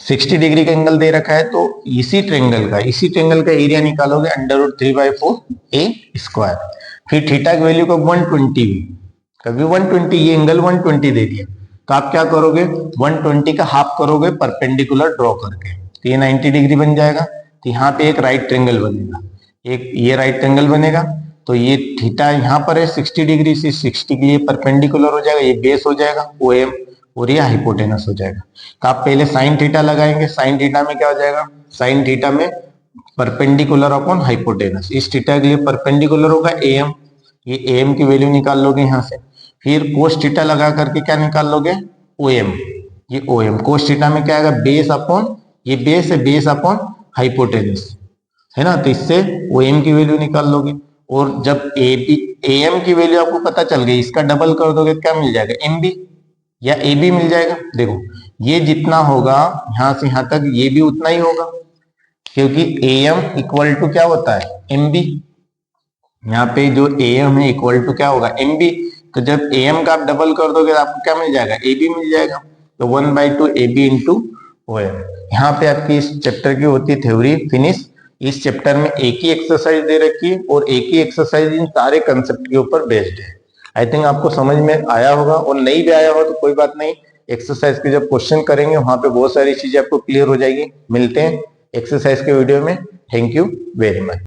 60 डिग्री का एंगल दे रखा है, तो इसी ट्रेंगल का एरिया निकालोगे √3/4 A स्क्वायर। फिर थीटा की वैल्यू को 120, कभी 120, ये एंगल 120 दे दिया, तो आप क्या करोगे? 120 का हाफ करोगे परपेंडिकुलर ड्रॉ करके, तो ये 90 डिग्री बन जाएगा। तो यहाँ पे एक राइट ट्रेंगल बनेगा, एक ये राइट ट्रेंगल बनेगा, तो ये थीटा यहाँ पर है 60 डिग्री से 60 के लिए परपेंडिकुलर हो जाएगा, ये बेस हो जाएगा OM, और ये हाइपोटेनस हो जाएगा। तो आप पहले साइन थीटा लगाएंगे, साइन थीटा में क्या हो जाएगा? साइन थीटा में परपेंडिकुलर अपॉन हाइपोटेनस, इस थीटा के लिए परपेंडिकुलर होगा AM, ये AM की वैल्यू निकाल लोगे यहाँ से। फिर कोस थीटा लगा करके क्या निकाल लोगे? OM, ये OM। कोस थीटा में क्या आएगा? बेस अपॉन, ये बेस है, बेस अपॉन हाइपोटेनस है ना, तो इससे OM की वैल्यू निकाल लोगे। और जब AM की वैल्यू आपको पता चल गई, इसका डबल कर दोगे, क्या मिल जाएगा? MB या AB मिल जाएगा। देखो ये जितना होगा यहां से यहां तक, ये भी उतना ही होगा, क्योंकि AM इक्वल टू क्या होता है? MB। यहाँ पे जो AM है इक्वल टू क्या होगा? MB। तो जब AM का आप डबल कर दोगे तो आपको क्या मिल जाएगा? AB मिल जाएगा। तो 1/2 AB इंटू OM। यहाँ पे आपकी इस चैप्टर की होती थ्योरी फिनिश। इस चैप्टर में एक ही एक्सरसाइज दे रखी है, और एक ही एक्सरसाइज इन सारे कंसेप्ट के ऊपर बेस्ड है। आई थिंक आपको समझ में आया होगा, और नहीं भी आया हो तो कोई बात नहीं, एक्सरसाइज के जब क्वेश्चन करेंगे वहां पे बहुत सारी चीजें आपको क्लियर हो जाएगी। मिलते हैं एक्सरसाइज के वीडियो में। Thank you very much.